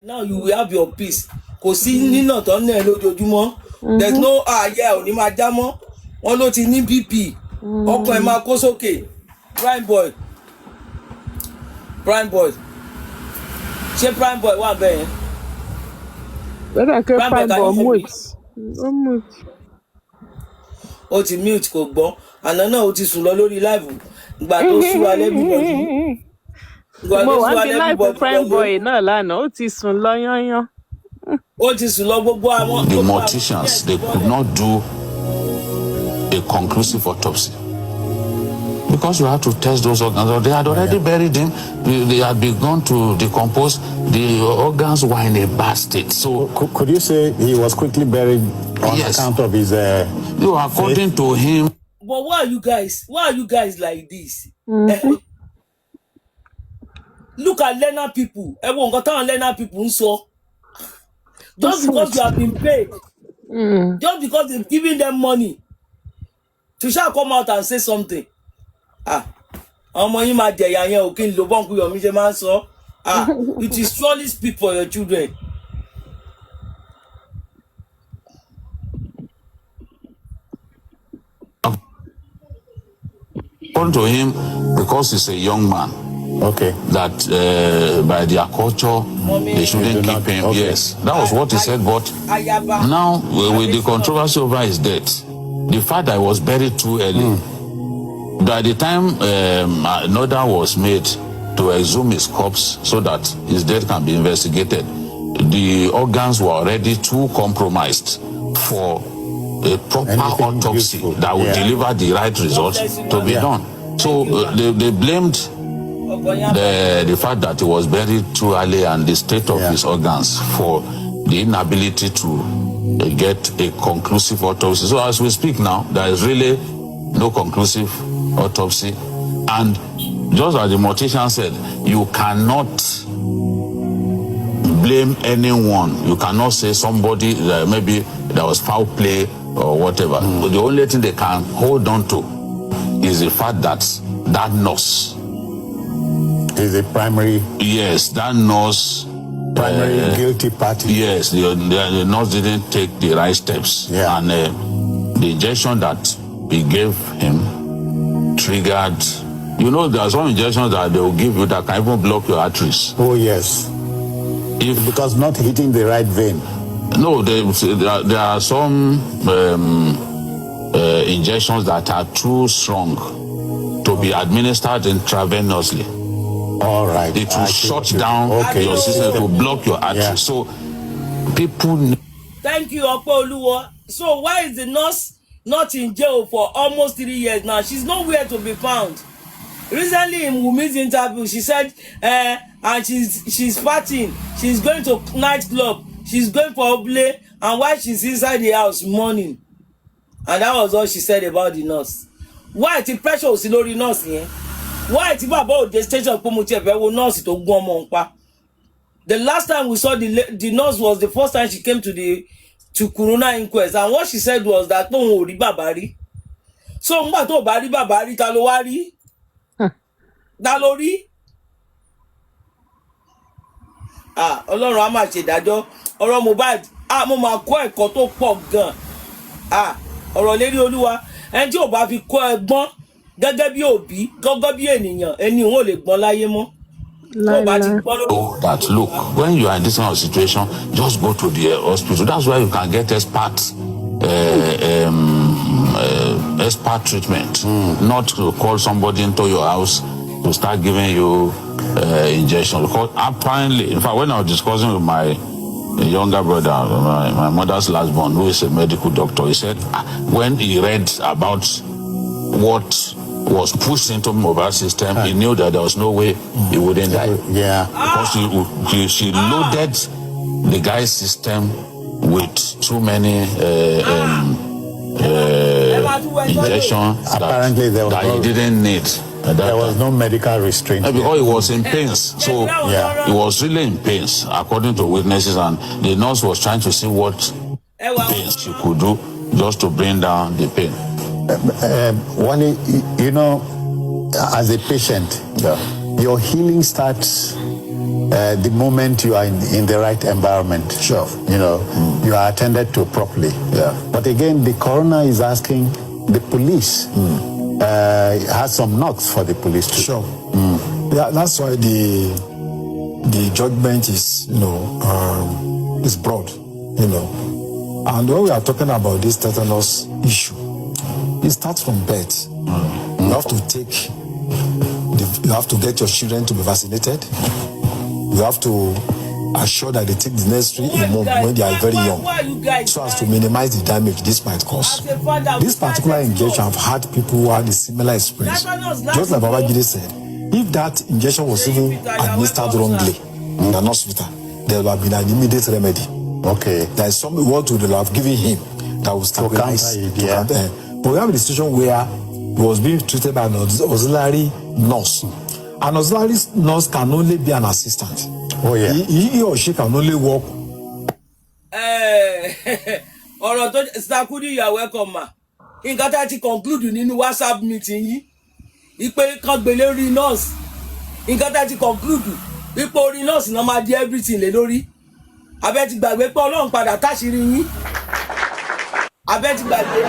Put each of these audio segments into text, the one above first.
Now you will have your peace. Kò sí nínà tó ń nà lójoojúmọ́. There's no ò ní máa já mọ́. Wọ́n ló ti ní BP. Ọkàn ẹ̀ máa kó sókè. Prime boy. Ṣé prime boy wà bẹ́ẹ̀ yẹn? Bẹ́ẹ̀ kẹ́ prime boy mute. Ó mute. Ó ti mute kò gbọ́. Àná náà ó ti sùn lọ lórí live. Ìgbà tó sú wa lẹ́bí mo wá bí láìpẹ́ prime boy náà lánàá ó ti sùn lọ yányán. Ó ti sùn lọ gbogbo àwọn. The morticians, they could not do a conclusive autopsy because you had to test those organs. They had already buried him. They had begun to decompose. The organs were in a bad state. So could you say he was quickly buried on account of his according to him. But why are you guys like this? Look at learner people. Everyone got on learner people ń just because you have been paid. Just because they've given them money to shall come out and say something. Ọmọ yín máa jẹ̀yà yẹn ò kí n lo bọ́ǹkù Yomi ṣe máa ń sọ. It is surely speak for your children. According to him, because he's a young man, that by their culture, they shouldn't keep him. Okay. Yes, that was what he said. But now, with the controversy over his death, the fact that he was buried too early, by the time an order was made to exhume his corpse so that his death can be investigated, the organs were already too compromised for a proper autopsy that would deliver the right results to be done. So they blamed the fact that he was buried too early and the state of his organs for the inability to get a conclusive autopsy. So as we speak now, there is really no conclusive autopsy. And just as the mortician said, you cannot blame anyone. You cannot say somebody that maybe there was foul play or whatever. But the only thing they can hold on to is the fact that that nurse is a primary. Yes, that nurse. Primary guilty party. Yes, the nurse didn't take the right steps. Yeah. And the injection that we gave him triggered. You know, there are some injections that they will give you that can even block your arteries. Oh, yes. Because not hitting the right vein. No, there are some injections that are too strong to be administered intravenously. All right. It will shut down your system, it will block your arteries. Yeah. So people. Thank you, Opoluwa. So why is the nurse not in jail for almost 3 years now? She's nowhere to be found. Recently in Wumi's interview, she said, and she's partying, she's going to nightclub, she's going for oble, and while she's inside the house mourning. And that was all she said about the nurse. Why the pressure was lórí nurse yẹn? Why the baba the station promote wo nurse to gun ọmọ npa? The last time we saw the nurse was the first time she came to Corona inquest, and what she said was that no ò rí bàbá rí. So ngba tó bá rí bàbá rí ta ló wá rí? Ta ló rí? Ọlọ́run á máa ṣe ìdájọ́ ọ̀rọ̀ Mohbad. Mo máa kọ́ ẹ̀kọ́ tó pọ̀ gan. Ọ̀rọ̀ lérí Olúwa ẹni tí ò bá fi kọ́ ẹgbọ́n gẹ́gẹ́ bí òbí gẹ́gẹ́ bí ènìyàn ẹni òun ò lè gbọ́n láyé mọ́. That look, when you are in this kind of situation, just go to the hospital. That's where you can get expert treatment. Not to call somebody into your house to start giving you injection. Because apparently, in fact, when I was discussing with my younger brother, my mother's last born, who is a medical doctor, he said when he read about what was pushed into mobile system, he knew that there was no way he wouldn't die. Yeah. Because she loaded the guy's system with too many injections that he didn't need. There was no medical restraint. Because he was in pains. So he was really in pains, according to witnesses, and the nurse was trying to see what things she could do just to bring down the pain. Wally, you know, as a patient, your healing starts the moment you are in the right environment. Sure. You know, you are attended to properly. Yeah. But again, the coroner is asking the police, has some knocks for the police too. Sure. Yeah, that's why the judgment is, is broad, And when we are talking about this tetanus issue, it starts from birth. You have to you have to get your children to be vaccinated. You have to assure that they take the necessary when they are very young, so as to minimize the damage this might cause. This particular injection, I've had people who had a similar experience. Just like Babajide said, if that injection was even administered wrongly in an hospital, there would have been an immediate remedy. Okay. There is something what would have given him that will stabilize. But we have a situation where he was being treated by an auxiliary nurse. An auxiliary nurse can only be an assistant. Oh yeah. He or she can only work. Ọ̀rọ̀ tó Sakudi, you are welcome ma. Nǹkan tá ti conclude nínú WhatsApp meeting yìí. Ipe kan gbé lórí nurse. Nǹkan tá ti conclude. Ipe orí nurse náà máa di everything lé lórí. Abẹ́ ti gbàgbé pé Ọlọ́run padà táṣìírí yín. Abẹ́ ti gbàgbé.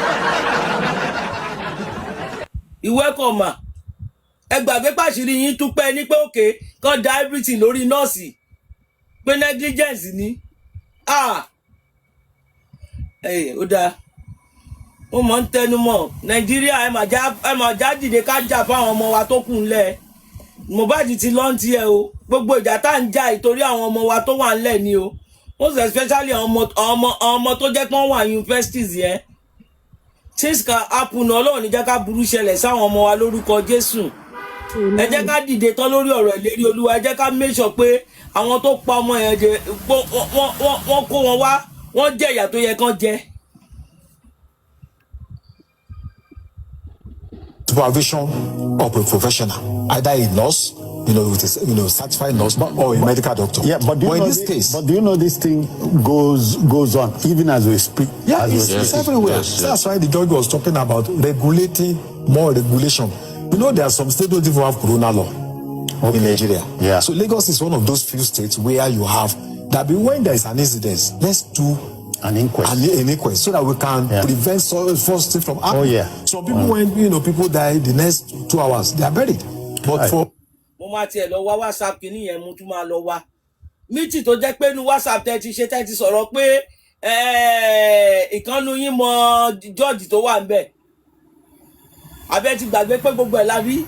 You welcome ma. Ẹ gbàgbé pàṣírí yín tún pẹ́ ní pé òkè kan da everything lórí nọ́ọ̀sì pé negligence ni ó dáa ó mọ̀ ń tẹnu mọ́ Nàìjíríà ẹ mà já dìde ká jà fáwọn ọmọ wa tó kù ńlẹ̀ Mohbad ti lọ́ǹtì ẹ o gbogbo ìjà tá à ń jà ìtorí àwọn ọmọ wa tó wà ńlẹ̀ ni o most especially àwọn ọmọ tó jẹ́ pé wọ́n wà universities yẹn things can happen Ọlọ́run ní jẹ́ ká burú ṣẹlẹ̀ sáwọn ọmọ wa lórúkọ Jésù. Ẹ jẹ́ ká dìde tán lórí ọ̀rọ̀ ìlérí Olúwa, ẹ jẹ́ ká make sure pé àwọn tó pa ọmọ yẹn jẹ wọ́n kó wọn wá wọ́n jẹ ìyà tó yẹ kán jẹ. Supervision of a professional, either a nurse, with a certified nurse or a medical doctor. Yeah, but do you know this thing goes on even as we speak? Yeah, it's everywhere. Yes. That's why the judge was talking about regulating more regulation. There are some states don't even have corona law in Nigeria. Yeah. So Lagos is one of those few states where you have that. When there is an incident, let's do an inquest. An inquest so that we can prevent such things from happening. Oh yeah. Some people when people die the next 2 hours they are buried. But for mo máa tiẹ̀ lọ wá WhatsApp kìíní yẹn mo tún máa lọ wá mítì tó jẹ́ pé nu WhatsApp tẹ́ ti sọ̀rọ̀ pé ìkànnì yín mọ George tó wà ń bẹ̀. Abẹ́ ti gbàgbé pé gbogbo ẹ̀ la rí.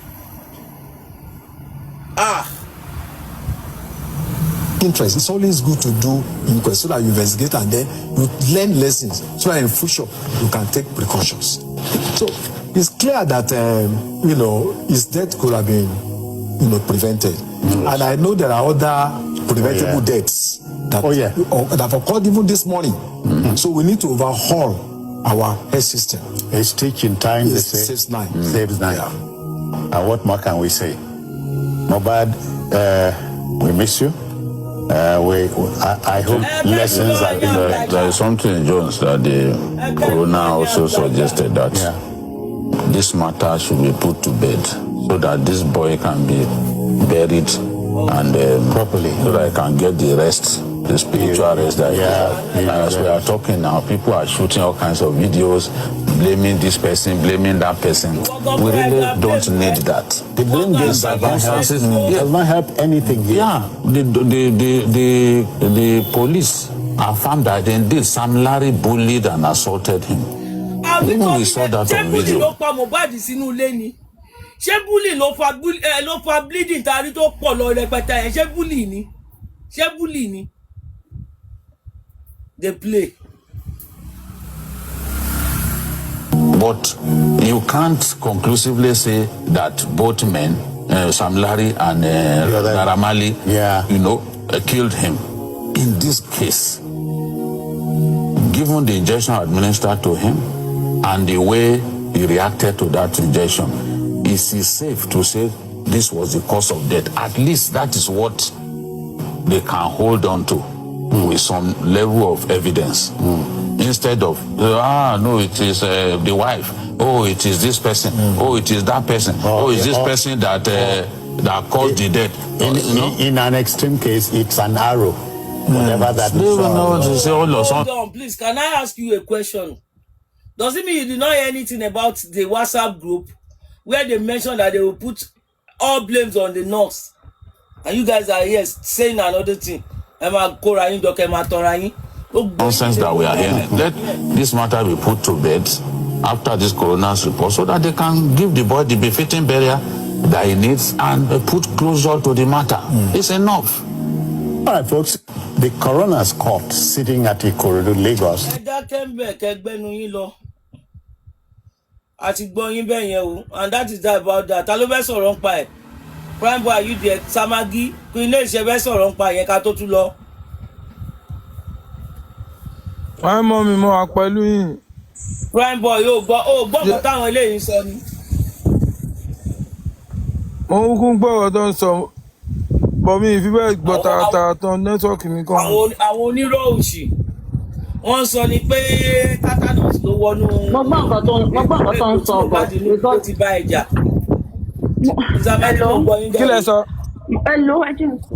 Interest, it's always good to do inquest so that you investigate and then you learn lessons so that in future you can take precautions. So it's clear that his death could have been prevented. And I know there are other preventable deaths that have occurred even this morning. So we need to overhaul our health system. A stitch in time saves nine. Saves nine. Yeah. And what more can we say? Mohbad, we miss you. I hope lessons are learned. There is something in Jones that the coroner also suggested that this matter should be put to bed so that this boy can be buried and properly, so that I can get the rest, the spiritual rest that as we are talking now, people are shooting all kinds of videos, blaming this person, blaming that person. We really don't need that. The blame game does not help anything here. Yeah, the police affirmed that indeed Sam Larry bullied and assaulted him. Even we saw that on video. Ṣé bully ló fa bleeding tari tó pọ̀ lọ rẹpẹtẹ yẹn ṣé bully ni they play. But you can't conclusively say that both men, Sam Larry and Naira Marley, killed him. In this case, given the injection administered to him and the way he reacted to that injection, is it safe to say this was the cause of death? At least that is what they can hold on to with some level of evidence. Instead of, no, it is the wife. Oh, it is this person. Oh, it is that person. Oh, it's this person that that caused the death. In an extreme case, it's an arrow. Whatever that is. Hold on, please. Can I ask you a question? Does it mean you did not hear anything about the WhatsApp group where they mentioned that they will put all blames on the nurse? And you guys are here saying another thing. Nonsense that we are hearing. Let this matter be put to bed after this coroner's report so that they can give the boy the befitting burial that he needs and put closure to the matter. It's enough. All right, folks. The coroner's court sitting at Ikorodu, Lagos. And that is that about that. Prime boy, you there? Samagi, Queen Why mommy mo pẹ̀lú yín? Prime boy, gbọ́ nǹkan táwọn eléyìí sọ ni. Mo kún gbọ́ ọ̀dọ́ sọ. But mi fi bẹ́ẹ̀ gbọ́ tààtà tán network mi kan. Àwọn onírọ̀ òṣì wọ́n sọ ni pé tetanus ló wọnú. Mo gbọ́ nǹkan tó ń sọ bọ̀ because ti bá ẹja. Kí lẹ sọ? Hello, ẹ jẹ́ n sọ.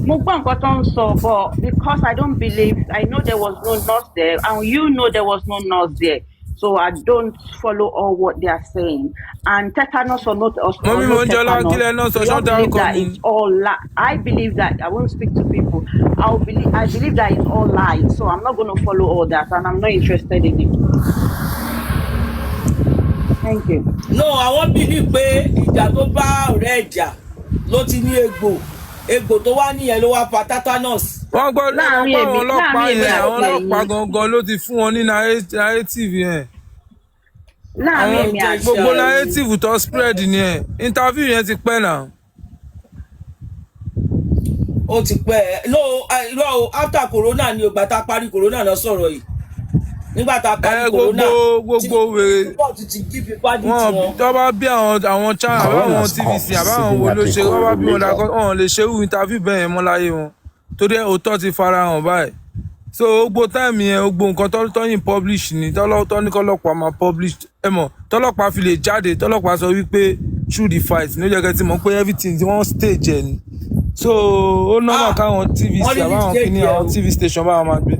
Mo gbọ́ nǹkan tó ń sọ bọ̀ because I don't believe, I know there was no nurse there and you know there was no nurse there. So I don't follow all what they are saying. And tetanus or not, Mommy Monjola, I believe that it's all I believe that I won't speak to people. I believe that it's all lies. So I'm not going to follow all that, and I'm not interested in it. Thank you. No, I won't believe pé ìjà tó bá ọ̀rẹ́ ìjà ló ti ní egbò tó wá níyẹn ló wá pa tetanus. Wọ́n gbọ́ àwọn ọlọ́pàá yẹn, àwọn ọlọ́pàá gangan ló ti fún wọn ní narrative yẹn. Gbogbo narrative tó spread ni ẹ̀. Interview yẹn ti pẹ́ náà. Ó ti pẹ́. No, after corona ni ògbà tá a parí corona náà sọ̀rọ̀ yìí. Nígbà tá a parí corona. Gbogbo wèrè. Wọ́n tó bá bí àwọn channel àbáwọn TVC àbáwọn wo ló ṣe wọ́n bá bí wọn dákọ́ wọn lè ṣerú interview bẹ́ẹ̀ yẹn mọ́ láyé wọn. Torí òótọ́ ti fara hàn báyìí. So gbogbo time yẹn gbogbo nǹkan tọ́yìn publish ni tọ́lọ́ ní kọ́lọ́pàá máa publish mọ̀ tọ́lọ́pàá fi lè jáde tọ́lọ́pàá sọ wípé through the fight ní ó jẹ́ kẹ́ ti mọ̀ pé everything tí wọ́n stage ẹ̀ ni. So ó normal káwọn TVC àbáwọn kìíní àwọn TV station báwọn máa gbé.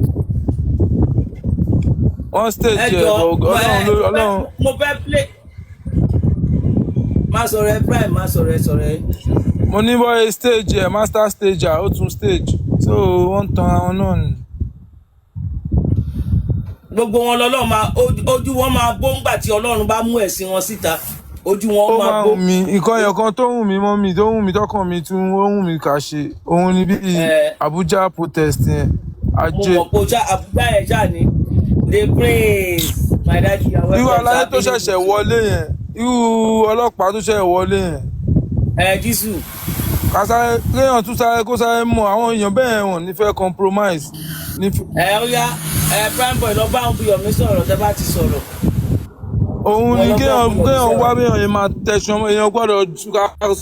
Wọ́n stage ẹ̀ ọlọ́run. Mo fẹ́ play. Má sọ̀rọ̀ ẹ prime, má sọ̀rọ̀ ẹ. Mo ní bọ́ stage ẹ̀ master stager ó tún stage so wọ́n tan àwọn náà ni. Gbogbo wọn lọ́lọ́run máa ojú wọn máa bó ńgbà tí Ọlọ́run bá mú ẹ̀sìn wọn síta ojú wọn máa bó. Nǹkan ẹ̀yọ̀kan tó wù mí mọ́ mi tó wù mí tọkàn mi tún ó wù mí kà ṣe òun ni bí Abuja protest yẹn. Mo mọ̀ pé Abuja ẹ̀ ṣáà ni the prince my daddy àwọn irú aláyé tó ṣẹ̀ṣẹ̀ wọlé yẹn irú ọlọ́pàá tó ṣẹ̀ṣẹ̀ wọlé yẹn. Jísù. Kásáré kéèyàn tún sáré kó sáré mọ àwọn èèyàn bẹ́ẹ̀ wọ̀n nífẹ̀ẹ́ compromise. Ó yá prime boy lọ bá ń fi ọ̀mí sọ̀rọ̀ tẹ́ bá ti sọ̀rọ̀. Òun ni kéèyàn wá béèyàn yẹn máa tẹ̀sán èèyàn gbọ́dọ̀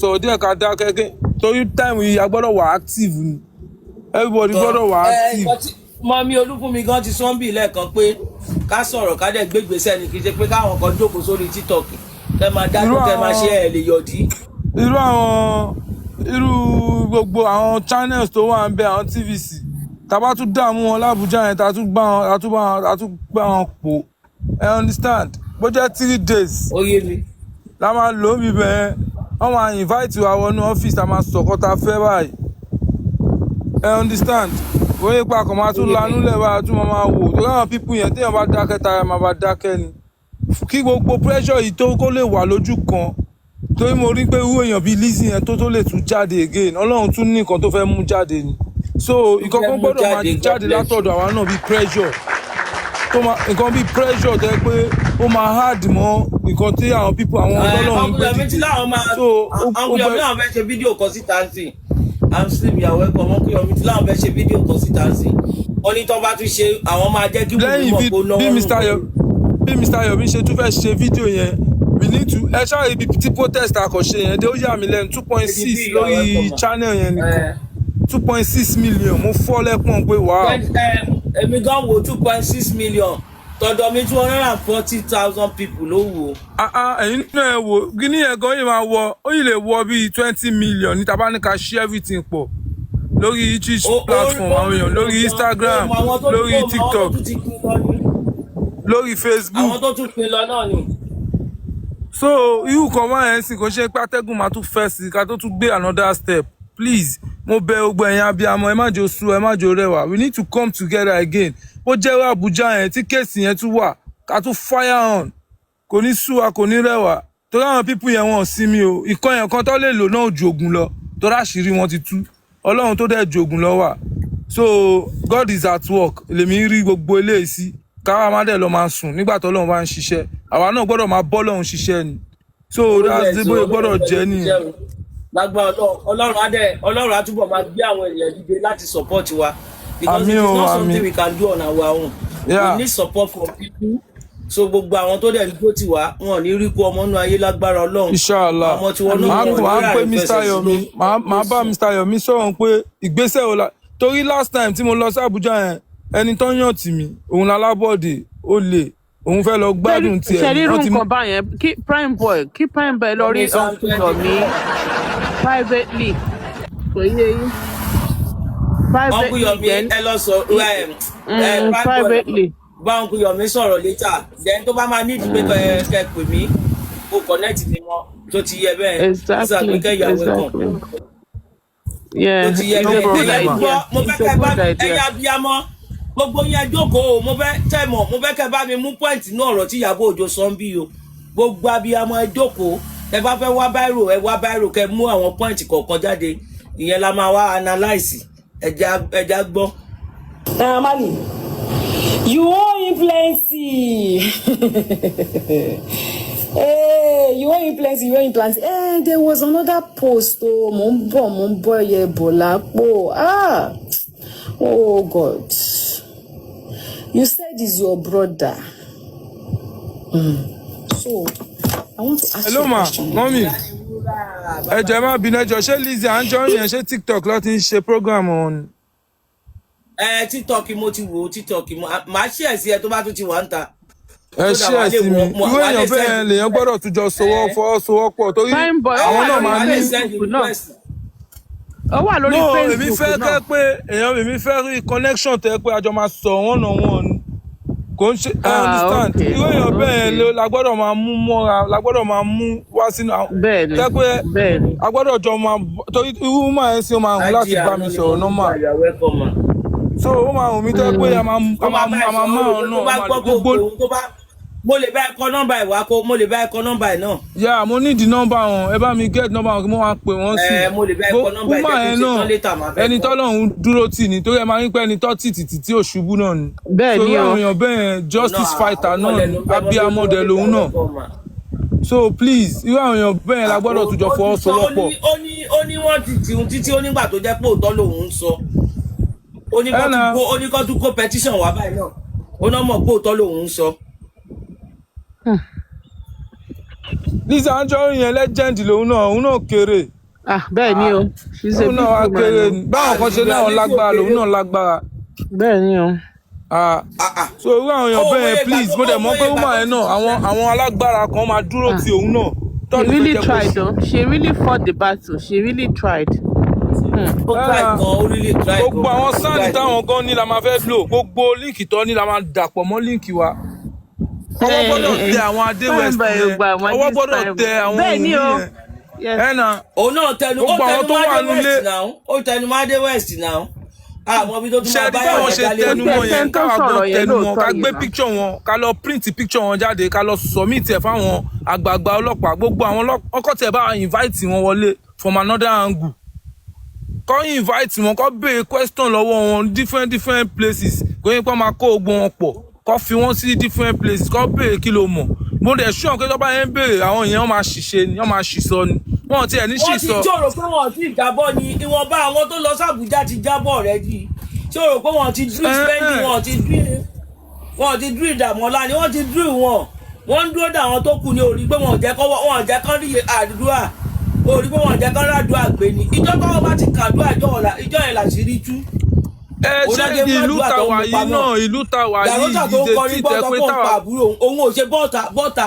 sọ̀rọ̀ díẹ̀ ká dákẹ́ torí time yìí a gbọ́dọ̀ wà active ni everybody gbọ́dọ̀ wà active. Mọ́mí Olúfúnmi gan ti sọ́ńbì lẹ́ẹ̀kan pé ká sọ̀rọ̀ ká dẹ̀ gbégbèsè ni kì í ṣe pé káwọn kan jókòó sórí TikTok kẹ́ máa dájú kẹ́ máa ṣe ẹ̀ lè yọ̀dí. Irú gbogbo àwọn channels tó wà ń bẹ àwọn TVC tàbá tún dààmú wọn l'Abuja yẹn tà tún gbá wọn pò ẹ understand bó jẹ́ 3 days la máa lò ó bíbẹ̀ wọ́n máa invite wa wọnú ọ́fíìsì a máa sọ̀kọ́ ta fẹ́ báyìí ẹ understand wọ́n yípa kàn máa tún lanú lẹ̀ báyìí tún máa wò tó káwọn pípù yẹn téèyàn bá dákẹ́ tara máa bá dákẹ́ ni kí gbogbo pressure yìí tó kó lè wà lójú kan torí mo rí pé irú èèyàn bíi Lizzy yẹn tó lè tún jáde again Ọlọ́run tún ní nǹkan tó fẹ́ mú jáde ni so ìkọ̀kan gbọ́dọ̀ máa jáde látọ̀dọ̀ àwa náà bíi pressure nǹkan bíi pressure tẹ́ pé ó máa hard mọ́ nǹkan tí àwọn people àwọn Ọlọ́run ń gbé dìde so ọkùnrin náà fẹ́ ṣe fídíò kan síta sí I'm sleep ìyàwó ẹ̀kọ́ ọmọkùnrin tí láwọn fẹ́ ṣe fídíò kan síta sí wọ́n ní tó bá tún ṣe àwọn máa jẹ́ kí wọ́n mọ̀ kó lọ́wọ́ bí Mr. Yomi ṣe tún fẹ́ ṣe fídíò yẹn we need to ẹ ṣáà ibi tí protest àkànṣe yẹn dé ó yà mí lẹ́nu 2.6 lórí channel yẹn nìkan 2.6 million mo fọ́ lẹ́pọ̀n pé wàá. Èmi gan wo 2.6 million tọ̀dọ̀ mi 240,000 people ló wò. ẹ̀yin náà ẹ wò gíní yẹn gan yìí máa wọ ó yìí lè wọ bíi 20 million ní tàbá ní ká share everything pọ̀ lórí each platform àwọn èèyàn lórí Instagram lórí TikTok lórí Facebook. àwọn tó tún pin lọ náà ni. So irú kan wá yẹn sì kò ṣe pé atẹ́gùn máa tún fẹ́ sí ká tó tún gbé another step please mo bẹ̀ gbogbo ẹ̀yin abiyamọ ẹ má jò sú ẹ má jò rẹwà we need to come together again bó jẹ́ Abuja yẹn tí kéèsì yẹn tún wà ká tún fire on kò ní sú wa kò ní rẹwà torí àwọn pípù yẹn wọn ò sí mi o ìkan yẹn kan tó lè lò náà ju ògùn lọ torí àṣírí wọn ti tú Ọlọ́run tó dẹ̀ ju ògùn lọ wà so God is at work lèmi rí gbogbo eléyìí sí káwa má dẹ̀ lọ máa sùn nígbà tó Ọlọ́run bá ń ṣiṣẹ́ àwa náà gbọ́dọ̀ máa bọ́ lọ́run ṣiṣẹ́ ni so that's the way gbọ́dọ̀ jẹ́ nìyẹn. lágbára Ọlọ́run á túbọ̀ máa gbé àwọn èèyàn dìde láti support wa because it is not something we can do on our own. We need support from people so gbogbo àwọn tó dẹ̀ ń gbó tiwa wọn ò ní rí kú ọmọ inú ayé lágbára Ọlọ́run. Inshallah máa pé Mr. Yomi máa bá Mr. Yomi sọ̀rọ̀ pé ìgbésẹ̀ ọ̀la torí last time tí mo lọ sí Abuja yẹn ẹni tó yàn tì mí òun lálábọ̀dé ó lè òun fẹ́ lọ gbádùn tiẹ̀. ṣe rírun kan báyẹn kí prime boy lọ rí Yomi privately kò yé yín privately then ẹ lọ sọ privately bá Uncle Yomi sọ̀rọ̀ later then tó bá máa ní ìdílé kẹ pè mí kó connect mi mọ́ tó ti yẹ bẹ́ẹ̀ exactly yeah tó ti yẹ bẹ́ẹ̀ mo fẹ́ kẹ́ bá ẹ̀yà abiyamọ gbogbo yẹn jókòó mo fẹ́ kẹ́ bá mi mú point ní ọ̀rọ̀ tí Ìyábọ̀ Òjó sọ ń bí o gbogbo abiyamọ ẹ jókòó ẹ bá fẹ́ wá báírò kẹ́ mú àwọn point kọ̀ọ̀kan jáde ìyẹn la máa wá analyse ẹja gbọ́. Mali, you wan influence you wan influence there was another post mo ń bọ̀ yẹ bọ̀ lápò oh God. You said he's your brother. So, I want to ask you a question. Hello, ma, mommy. Ẹ jẹ́ má bínú ẹjọ́ ṣé Lizzy Anjorin yẹn ṣé TikTok ló ti ń ṣe program on. TikTok mo ti wò TikTok màá share sí ẹ tó bá tún ti wà ń ta. Ẹ share sí mi. Irú èèyàn bẹ́ẹ̀ lèèyàn gbọ́dọ̀ tún jọ fọwọ́sowọ́pọ̀ torí àwọn náà máa ní. Ó wà lórí Facebook náà. Èmi fẹ́ kẹ́ pé èmi fẹ́ rí connection tẹ́ pé àjọ máa sọ one on one kò ń ṣe understand irú èèyàn bẹ́ẹ̀ la gbọ́dọ̀ máa mú mọ́ra la gbọ́dọ̀ máa mú wá sínú tẹ́ pé a gbọ́dọ̀ jọ máa torí irú máa ń ṣe máa hùn láti bá mi sọ̀rọ̀ normal so ó máa hùn mí tẹ́ pé a máa náà gbogbo. Mo lè bá ẹ kọ nọ́mbà ẹ wá kó mo lè bá ẹ kọ nọ́mbà ẹ náà. Yeah, mo need the number wọn ẹ bá mi get number wọn kí mo máa pè wọ́n sí. Mo lè bá ẹ kọ nọ́mbà ẹ jẹ́ kí n ṣe tán létà máa bẹ́ẹ̀ kọ́. Ẹni tọ́lọ́run dúró tì ní torí ẹ máa ń pẹ́ ẹni tọ́ títì tí ò ṣubú náà ni. Bẹ́ẹ̀ ni o. So àwọn èèyàn bẹ́ẹ̀ justice fighter náà ni abiyamọ dẹ̀ lòun náà. So please irú àwọn èèyàn bẹ́ẹ̀ la gbọ́dọ̀ tún jọ fọwọ́sowọ́pọ̀. Ó ní wọ́n ti tìhun títí ó nígbà tó jẹ́ pé òótọ́ lòun ń sọ. Ó ní kó tún kó petition wá báyìí náà. Ó náà mọ̀ pé òótọ́ lòun ń sọ. Lizzy Anjorin yẹn legend lòun náà kéré. Bẹ́ẹ̀ ni o òun náà wá kéré ni báwọn kan ṣe náà lágbára lòun náà lágbára. Bẹ́ẹ̀ ni o. So irú àwọn èèyàn bẹ́ẹ̀ please mo dẹ̀ mọ̀ pé woman yẹn náà àwọn alágbára kan máa dúró ti òun náà. She really tried though. She really fought the battle. She really tried. Gbogbo àwọn sáàdì táwọn gan ní la máa fẹ́ lò gbogbo líǹkì tó ní la máa dàpọ̀ mọ́ líǹkì wa. Ọwọ́ gbọ́dọ̀ tẹ àwọn adé west yẹn ọwọ́ gbọ́dọ̀ tẹ àwọn òun yẹn òun náà tẹnu ó tẹnu mọ́ adé west náà àwọn ibi tó tún máa báyọ̀ ọ̀dà lé tẹnu mọ́ yẹn káwá gbọ́ tẹnu wọn ká gbé picture wọn ká lọ print picture wọn jáde ká lọ submit ẹ̀ fáwọn àgbààgbà ọlọ́pàá gbogbo àwọn ọkọ̀ tẹ̀ bá invite wọn wọlé from another angle kọ́ invite wọn kọ́ béèrè question lọ́wọ́ wọn different places kò yín pọ́n máa kó ogun wọn pọ̀ kọ́ fi wọ́n sí different places kọ́ béèrè kí ló mọ̀ mo dẹ̀ ṣú ọ̀kẹ́ tó bá yẹn béèrè àwọn èèyàn máa ṣìṣe ni wọ́n máa ṣìṣọ ni wọ́n ti ẹ̀ ní ṣìṣọ. wọ́n ti jòrò pé wọ́n ti jábọ́ ni ìwọ̀nba àwọn tó lọ sàbújá ti jábọ̀ rẹ̀ di jòrò pé wọ́n ti drill spending wọ́n ti drill Dàmọ́lá ni wọ́n ti drill wọ́n ń dúró dà àwọn tó kù ní orí pé wọ́n jẹ́ kán rí àdúrà orí pé wọ́n jẹ́ kán ràdúrà gbé ni ìjọ tó wọ́n bá ti kàdúrà ìjọ yẹn làṣírí tú ṣé ìlú tàwa yìí náà ìlú tàwa yìí ìdíje tí tẹ pé tàwa. òun ò ṣe bọ́ta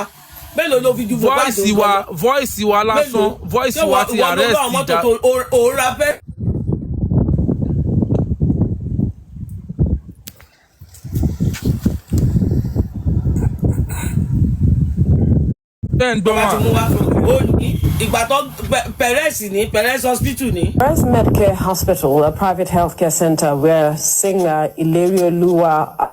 mélòó ló fi ju voice wa lásán voice wa ti arrest ìjà. òòrà fẹ́. Perez Medcare Hospital, a private healthcare center where singer Ilario Lua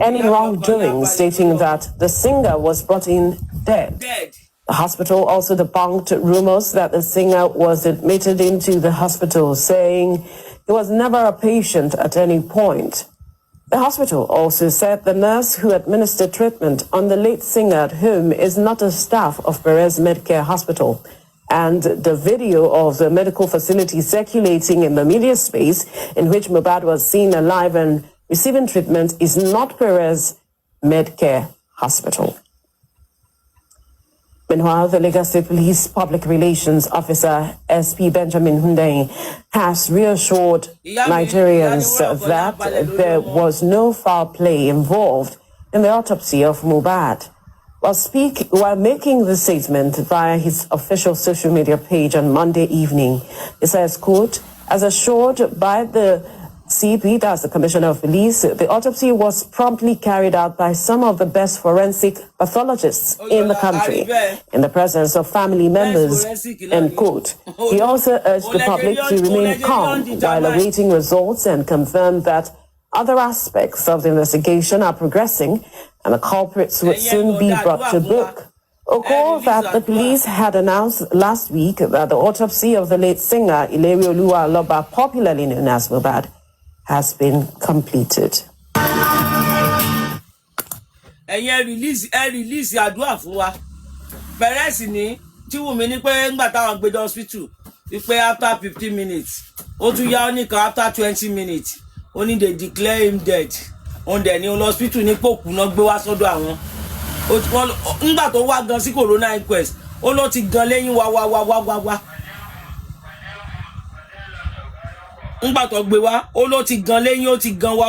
any wrongdoing, stating that the singer was brought in dead. The hospital also debunked rumors that the singer was admitted into the hospital, saying he was never a patient at any point. The hospital also said the nurse who administered treatment on the late singer at home is not a staff of Perez Medcare Hospital. And the video of the medical facility circulating in the media space in which Mohbad was seen alive and receiving treatment is not Perez Medcare Hospital. Meanwhile, the Lagos State Police Public Relations Officer SP Benjamin Hundeyin has reassured Nigerians that there was no foul play involved in the autopsy of Mohbad. While making the statement via his official social media page on Monday evening, he says, quote, as assured by the CP, that's the Commissioner of Police, the autopsy was promptly carried out by some of the best forensic pathologists in the country in the presence of family members, end quote. He also urged the public to remain calm while awaiting results and confirmed that other aspects of the investigation are progressing and the culprits would soon be brought to book. Oko that the police had announced last week that the autopsy of the late singer Ilario Lua Aloba, popularly known as Mohbad, has been completed. Release àdúrà fún wa. Perez ni tí Wùmí ní pé ńgbà táwọn gbé hospital wípé after 15 minutes ó tún yá oníkan after 20 minutes ó ní they declare him dead. On dẹ̀ ní hospital ní pòkù náà gbé wá sọ́dọ̀ àwọn. Ńgbà tó wá gan sí corona inquest ó ló ti gan lẹ́yìn wá. Ńgbà tó gbé wá ó ló ti gan lẹ́yìn ó ti gan wá.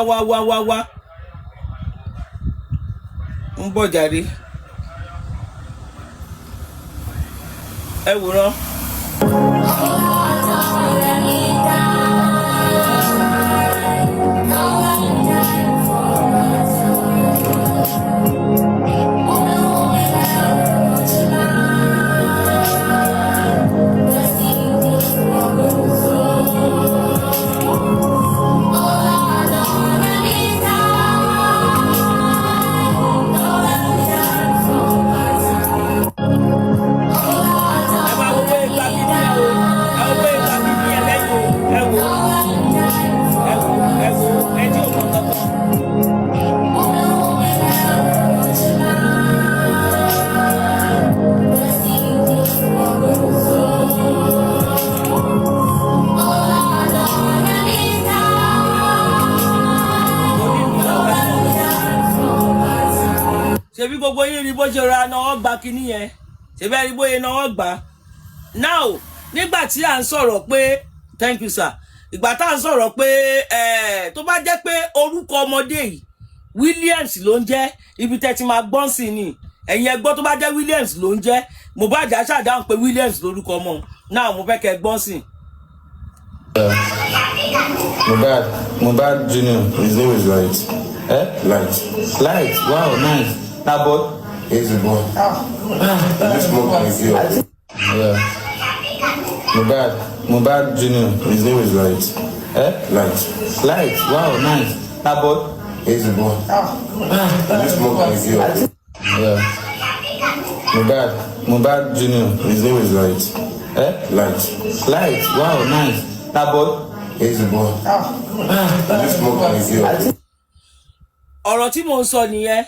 ń bọ̀ jáde ẹ wòran. Ṣebí gbogbo yín rí bó ṣe ra náà gbà kíní yẹn ṣebí rí bóyá náà gbà. Now nígbà tí à ń sọ̀rọ̀ pé thank you sir ìgbà tá à ń sọ̀rọ̀ pé tó bá jẹ́ pé orúkọ ọmọdé yìí Williams ló ń jẹ́ ibi tẹ́ ti máa gbọ́n sí ni ẹ̀yin ẹ gbọ́ tó bá jẹ́ Williams ló ń jẹ́ Mohbad ṣàdáhùn pé Williams lórúkọ ọmọ náà mo fẹ́ kẹ́ gbọ́n sí. Mohbad Junior, his name is Light. Light, wow, nice. Now, boy, he's a boy. This smoke is here. Yeah. Mohbad Junior, his name is Light, wow, nice. Now, boy, he's a boy. This smoke is here. Yeah. Mohbad Junior, his name is Light, wow, nice. Now, boy, he's a boy. This smoke is here. Ọ̀rọ̀ tí mo ń sọ nìyẹn.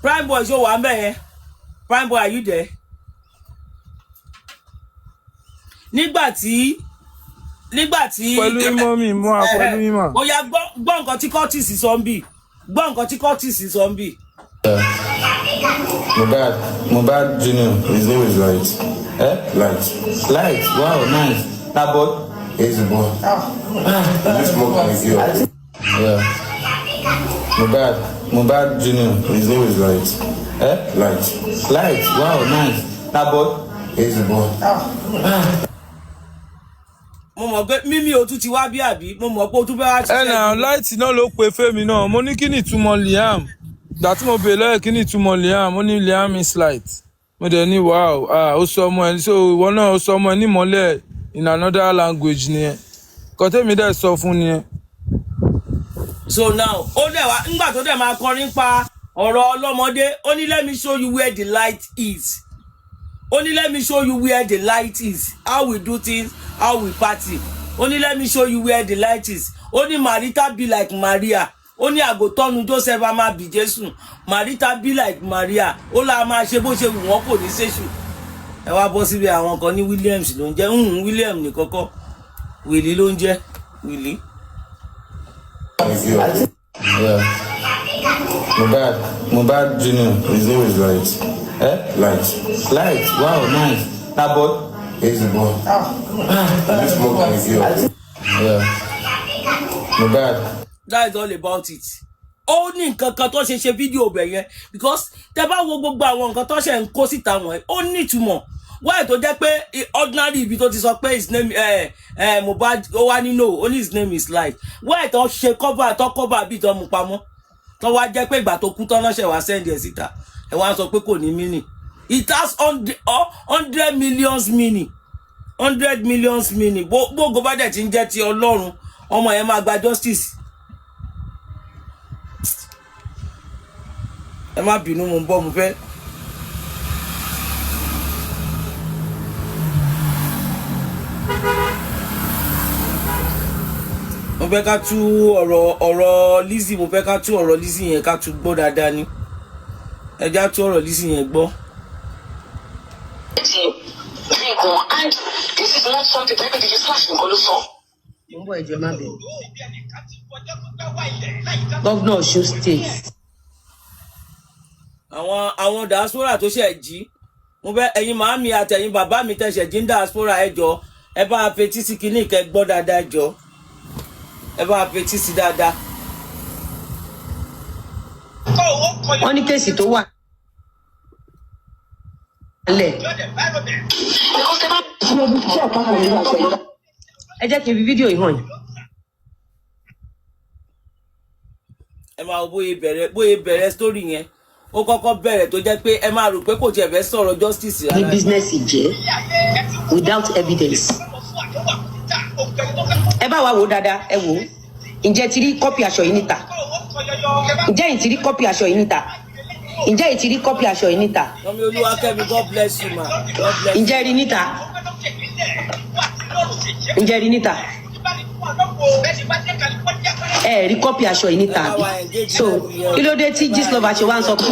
Prime boy ṣó wà ńbẹ̀ yẹn. Prime boy, are you there? Nígbà tí pẹ̀lú ìmọ̀ mi mọ́ pẹ̀lú ìmọ̀. Ó yá gbọ́ nǹkan tí Curtis sọ ń bì. Gbọ́ nǹkan tí Curtis sọ ń bì. Mohbad Junior. His name is Light. Light. Light. Wow, nice. That boy? He's a boy. He smoke and girl. Yeah. Mohbad Junior. His name is Light. Light. Light. Wow, nice. That boy? He's a boy. Mo mọ̀ pé mímí o tún ti wá bí àbí mo mọ̀ pé o tún fẹ́ wá ṣiṣẹ́. Ẹnà Light náà ló pe Fẹ́mi náà. Mo ní kí ni ìtumọ̀ Liam. Ìgbà tí mo bèèrè lọ́yẹ̀ kí ni ìtumọ̀ Liam. Mo ní Liam is Light. Mo dẹ̀ ní wow. Ó sọ ọmọ ẹ̀ so ìwọ náà ó sọ ọmọ ẹ̀ ní ìmọ́lẹ̀ in another language nìyẹn. Kọ́tẹ́mi dẹ̀ sọ fún nìyẹn. So now ó dẹ̀ wá ńgbà tó dẹ̀ máa kọrin pa ọ̀rọ̀ ọlọ́mọdé ó ní let me show you where the light is. Only let me show you where the light is. How we do things, how we party. Only let me show you where the light is. Only Marita be like Maria. Only I go turn Joseph ama be Jesus. Marita be like Maria. Ola ma ṣe bó ṣe wù wọ́n kò ní ṣèṣù. Ẹ wá bọ́ síbi àwọn kan ní Williams ló ń jẹ́. William ní kọ́kọ́. Willie ló ń jẹ́. Willie. Yeah. Mohbad Junior. His name is Light. Light. Light. Wow, nice. That boy? He's a boy. He smoke and girl. Yeah. Mohbad. That is all about it. Ó ní nǹkan kan tó ṣe fídíò bẹ̀ yẹn because tẹ́ bá wo gbogbo àwọn nǹkan tó ṣe ń kó síta wọ̀nyí ó ní ìtumọ̀. Why tó jẹ́ pé ordinary ibi tó ti sọ pé his name Mohbad ó wá ní no only his name is Light. Why tó ṣe cover bí tó mú pamọ́ tó wá jẹ́ pé ìgbà tó kú tán lọ́ṣẹ̀ wá send ẹ̀ síta ẹ̀ wá sọ pé kò ní meaning. It has 100 millions meaning. 100 millions meaning. Gbogbo bá dẹ̀ ti ń jẹ́ ti Ọlọ́run ọmọ yẹn máa gba justice. Ẹ má bínú mo ń bọ̀ mo fẹ́. Mo fẹ́ ká tú ọ̀rọ̀ Lizzy mo fẹ́ ká tú ọ̀rọ̀ Lizzy yẹn ká tú gbọ́ dáadáa ni. Ẹ já tú ọ̀rọ̀ Lizzy yẹn gbọ́. And this is not something that you slash nǹkan ló sọ. Mo ń bọ̀ ẹ̀jẹ̀ má bẹ̀rẹ̀. Governor Osun State. Àwọn diaspora tó ṣe jí mo fẹ́ ẹ̀yin màámi àtẹ̀yin bàbá mi tẹ̀sẹ̀ jí ń diaspora ẹ jọ̀ọ́ ẹ bá fetí sí kinní kẹ́ gbọ́ dáadáa jọ̀ọ́ ẹ bá fetí sí dáadáa. Wọ́n ní kéèsì tó wà lẹ̀. Ẹ jẹ́ kí n fi fídíò yìí hàn yín. Ẹ máa bóyá bẹ̀rẹ̀ story yẹn ó kọ́kọ́ bẹ̀rẹ̀ tó jẹ́ pé ẹ máa rò pé kò tiẹ̀ fẹ́ sọ̀rọ̀ justice rárá. Ní business jẹ́ without evidence. Ẹ bá wa wò dáadáa ẹ wò. Ǹjẹ́ ti rí kọ́pì aṣọ yìí níta? Ǹjẹ́ yìí ti rí kọ́pì aṣọ yìí níta? Ǹjẹ́ yìí ti rí kọ́pì aṣọ yìí níta? Mọ́mí Olúwakẹ́mi, God bless you ma. God bless you. Ǹjẹ́ rí níta? Ǹjẹ́ rí níta? Ẹ rí kọ́pì aṣọ yìí níta bí? So kí ló dé tí Gistlover ṣe wá ń sọ pé.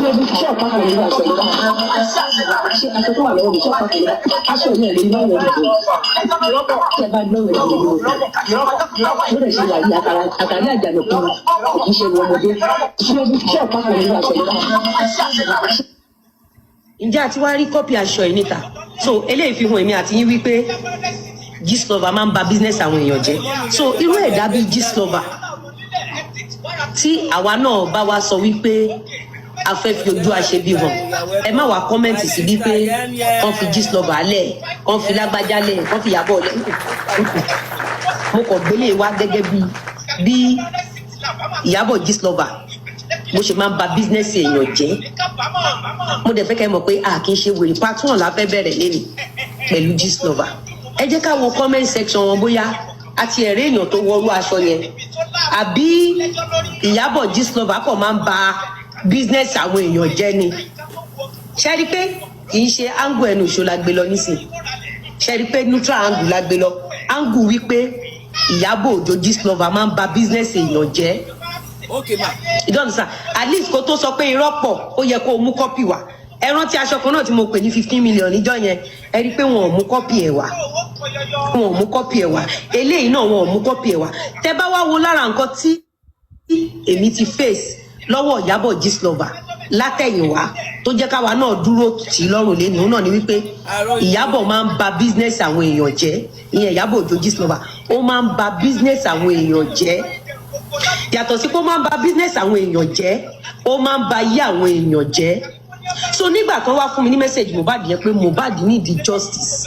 Ǹjẹ́ àti wá rí kọ́pì aṣọ yìí níta? So eléyìí fi hàn èmi àti yín wípé Gistlover máa ń ba business àwọn èèyàn jẹ́. So irú ẹ̀dá bíi Gistlover tí àwa náà bá wá sọ wípé a fẹ́ fi ojú àṣebí hàn, ẹ má wá kọ́mẹ́ǹtì sí wípé wọ́n fi Gistlover lẹ̀, wọ́n fi lágbájá lẹ̀, wọ́n fi Ìyábọ̀ lẹ̀. Mo kàn gbélé wá gẹ́gẹ́ bí Ìyábọ̀ Gistlover bó ṣe máa ń ba business èèyàn jẹ́. Mo dẹ̀ fẹ́ kẹ́ mọ̀ pé a kì í ṣe wèrè part 1 la fẹ́ bẹ̀rẹ̀ lẹ́nu pẹ̀lú Gistlover. Ẹ jẹ́ ká wo comment section wọn bóyá àti ẹ̀rẹ́ èèyàn tó wọrú aṣọ yẹn àbí Ìyábọ̀ Gistlover kò máa ń ba business àwọn èèyàn jẹ́ ni. Ṣé rí pé kì í ṣe angle ẹnu ìṣó la gbé lọ nísìnyí? Ṣé rí pé neutral angle la gbé lọ? Angle wípé Ìyábọ̀ Òjó Gistlover máa ń ba business èèyàn jẹ́. Okay ma. Ìdọ́nù sá at least kó tó sọ pé irọ́ pọ̀ ó yẹ kó mú kọ́pì wá. Ẹ rántí aṣọ kan náà tí mo pè ní 15 million níjọ́ yẹn ẹ rí pé wọn ò mú kọ́pì ẹ̀ wá. Wọn ò mú kọ́pì ẹ̀ wá. Eléyìí náà wọn ò mú kọ́pì ẹ̀ wá. Tẹ́ bá wá wo lára nǹkan tí èmi ti face lọ́wọ́ Ìyábọ̀ Gistlover látẹ̀yìnwá tó jẹ́ káwa náà dúró tì í lọ́rùn lẹ́nu náà ni wípé Ìyábọ̀ máa ń ba business àwọn èèyàn jẹ́, ìyẹn Ìyábọ̀ Òjó Gistlover ó máa ń ba business àwọn èèyàn jẹ́, yàtọ̀ sí pé ó máa ń ba business àwọn èèyàn jẹ́, ó máa ń ba ayé àwọn èèyàn jẹ́. So nígbà kan wá fún mi ní message Mohbad yẹn pé Mohbad need justice,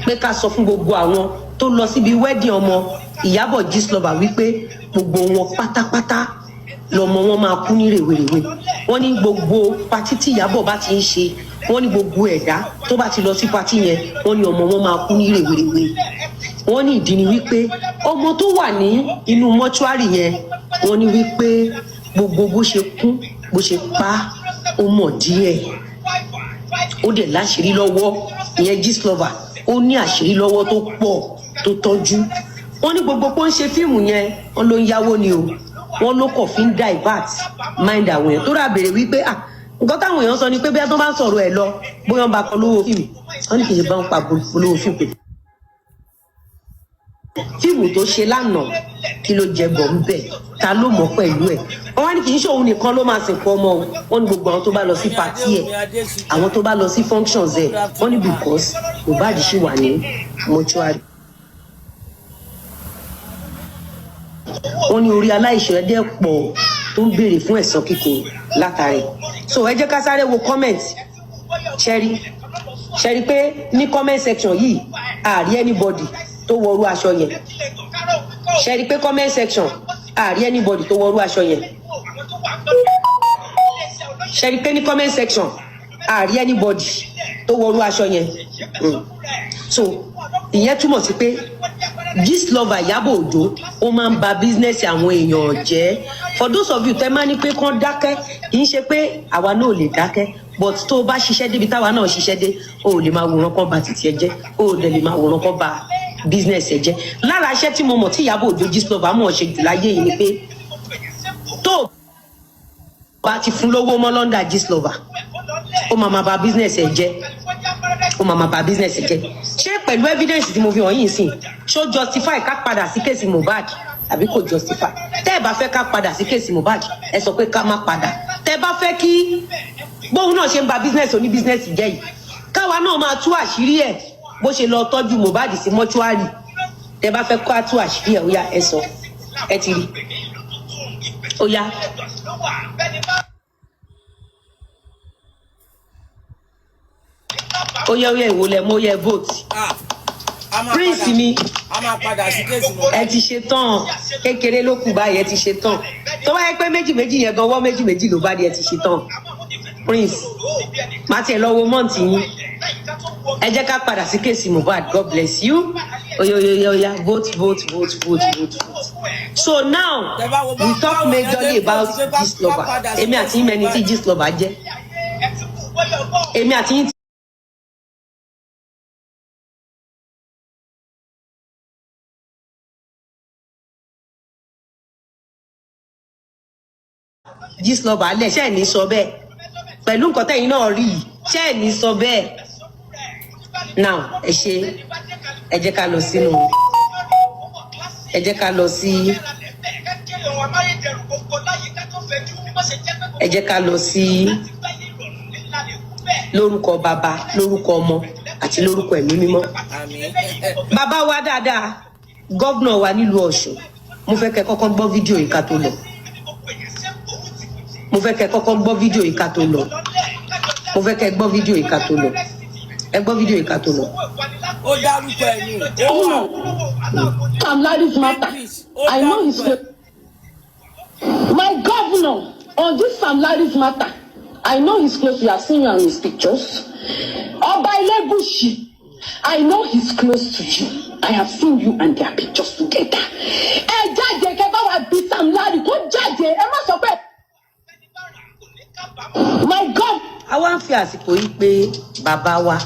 pé ká sọ fún gbogbo àwọn tó lọ síbi wedding ọmọ Ìyábọ̀ Gistlover wípé gbogbo wọn pátápátá lọmọ wọn máa kú ní rèwerèwe. Wọ́n ní gbogbo patí tí Ìyábọ̀ bá ti ń ṣe, wọ́n ní gbogbo ẹ̀dá tó bá ti lọ sí patí yẹn, wọ́n ní ọmọ wọn máa kú ní rèwerèwe. Wọ́n ní ìdí ni wípé ọmọ tó wà ní inú mọ́ṣúárì yẹn, wọ́n ní wípé gbogbo bó ṣe kú bó ṣe pa ó mọ̀ díẹ̀, ó dẹ̀ láṣìírí lọ́wọ́, ìyẹn Gistlover ó ní àṣírí lọ́wọ́ tó pọ̀ tó tọ́jú. Wọ́n ní gbogbo pé ó ń ṣe fíìmù yẹn, wọ́n ló ń yáwó ni o, wọ́n ló kọ̀ fi ń divert mind àwọn èèyàn tó rà bèrè wípé nǹkan táwọn èèyàn sọ ni pé bí wọ́n bá ń sọ̀rọ̀ ẹ̀ lọ bóyá wọ́n bá kọ lówó fíìmù, wọ́n ní kì í ṣe bá ń pa olówó fíìmù pé fíìmù tó ṣe lánàá kí ló jẹ bọ̀ ń bẹ̀, ta ló mọ̀ pẹ̀lú ẹ̀. Wọ́n wá ní kì í ṣe òun nìkan ló máa sìnkú ọmọ o, wọ́n ní gbogbo àwọn tó bá lọ sí pàtí ẹ̀, àwọn tó bá lọ sí functions ẹ̀, wọ́n ní because Mohbad ṣì wà ní mọ́ṣúárì. Wọ́n ní orí aláìṣẹ̀ dẹ́ pọ̀ tó ń béèrè fún ẹ̀san kíkún látàrí. So ẹ jẹ́ ká sáré wo comment ṣẹ́rí pé ní comment section yìí àárí anybody tó wọrú aṣọ yẹn, ṣẹ́rí pé comment section àárí anybody tó wọrú aṣọ yẹn, ṣẹ́rí pé ní comment section àárí anybody tó wọrú aṣọ yẹn. So ìyẹn túmọ̀ sí pé Gistlover Ìyábọ̀ Òjó ó máa ń ba business àwọn èèyàn jẹ́. For those of you tẹ́ máa ní pé kán dákẹ́, kì í ṣe pé àwa náà ò lè dákẹ́, but tó o bá ṣiṣẹ́ débi táwa náà ṣiṣẹ́ dé, o ò lè máa wòran kán ba títí ẹ jẹ́, o ò dẹ̀ lè máa wòran kán ba business ẹ jẹ́. Lára iṣẹ́ tí mo mọ̀ tí Ìyábọ̀ Òjó Gistlover mọ̀ ṣe jù láyé yìí ni pé tó o bá ti fún lówó mọ́ London Gistlover, ó máa ba business ẹ jẹ́, ó máa ba business ẹ jẹ́. Ṣé pẹ̀lú evidence tí mo fi hàn yín sìn, ṣó justify ká padà sí kéèsì Mohbad àbí kò justify? Tẹ́ ẹ bá fẹ́ ká padà sí kéèsì Mohbad, ẹ sọ pé ká má padà. Tẹ́ ẹ bá fẹ́ kí bóun náà ṣe ń ba business oní business jẹ́ yìí, káwa náà máa tú àṣírí ẹ̀ bó ṣe lọ tọ́jú Mohbad sí mọ́ṣúárì. Tẹ́ ẹ bá fẹ́ ká tú àṣírí ẹ̀, ó yá ẹ sọ, ẹ ti rí, ó yá. Ó yẹ ìwòlẹ̀ mo yẹ vote. Prince mi ẹ ti ṣe tán, kékeré ló kù báyìí, ẹ ti ṣe tán. Tó bá yẹ pé méjì yẹn gan wọ́ méjì ló bá di, ẹ ti ṣe tán. Prince má tiẹ̀ lọ wo mọ́ǹtì yín, ẹ jẹ́ ká padà sí kéèsì Mohbad. God bless you. Oya vote. So now we talk majorly about Gistlover. Èmi àti yín mẹni tí Gistlover jẹ́, èmi àti yín Gistlover alẹ́ ṣe ní sọ bẹ́ẹ̀ pẹ̀lú nǹkan tẹ̀yin náà rí yìí, ṣe ní sọ bẹ́ẹ̀. Now ẹ jẹ́ ká lọ sínú, ẹ jẹ́ ká lọ sí, ẹ jẹ́ ká lọ sí lórúkọ bàbá, lórúkọ ọmọ àti lórúkọ ẹ̀mí mímọ́. Bàbá wa dáadáa, gọ́vnà wa nílùú Ọ̀ṣun, mo fẹ́ kẹ́ kọ́kọ́ gbọ́ fídíò yìí ká tó lọ. Mo fẹ́ kẹ́ kọ́kọ́ gbọ́ fídíò yìí ká tó lọ. Mo fẹ́ kẹ́ gbọ́ fídíò yìí ká tó lọ. Ẹ gbọ́ fídíò yìí ká tó lọ. Ó dárúkọ ẹ̀ ní. Sam Larry's matter. I know his my governor on this Sam Larry's matter. I know he's close. You have seen you on his pictures. Oba Elegushi, I know he's close to you. I have seen you and their pictures together. Ẹ jáde kẹ́ bá wa bí Sam Larry kó jáde. Ẹ má sọ pé. My God. Àwa ń fi àsìkò yìí pé bàbá wa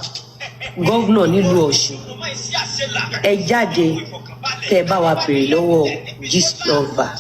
gọ́vnà nílùú Ọ̀ṣun, ẹ jáde kẹ́ bá wa béèrè lọ́wọ́ Gistlover.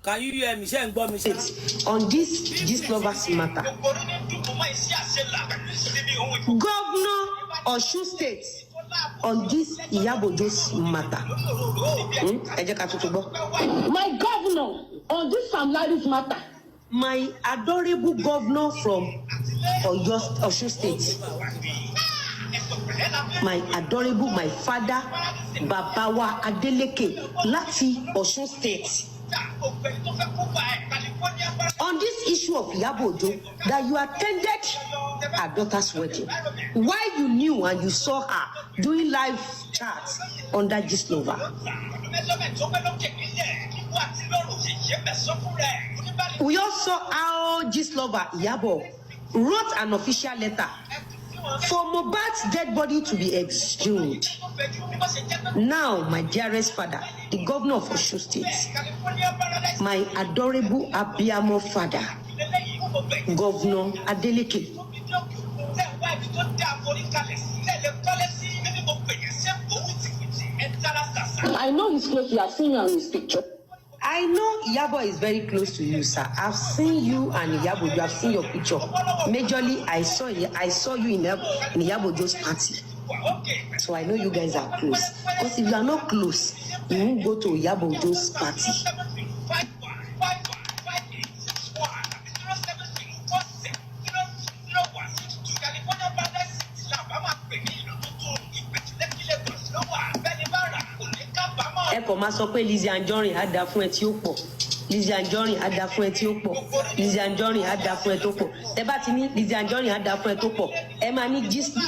Can you hear me? On this lovers matter. Governor Osun State on this Iyabojo's matter. My governor on this Sam Larry's matter. My adorable governor from Osun State. My adorable, my father, Babawa Adeleke, Lati Osun State. On this issue of Iyabojo, that you attended her daughter's wedding, why you knew and you saw her doing live chats under Gislova. We also saw how Gislova Iyabo wrote an official letter for Mohbad's dead body to be exhumed. Now, my dearest father, the governor of Osun State, my adorable Abiyamo father, Governor Adeleke, I know he's close. You have seen you on his picture. I know Iyabo is very close to you, sir. I've seen you and Iyabo. You have seen your picture. Majorly, I saw you in Iyabojo's party. So I know you guys are close. Because if you are not close, you won't go to Iyabojo's party. Ẹ kò máa sọ pé Lizzy Anjorin á dá fún ẹ tí ó pọ̀. Lizzy Anjorin á dá fún ẹ tí ó pọ̀. Lizzy Anjorin á dá fún ẹ tó pọ̀. Ẹ bá ti ní Lizzy Anjorin á dá fún ẹ tó pọ̀. Ẹ máa ní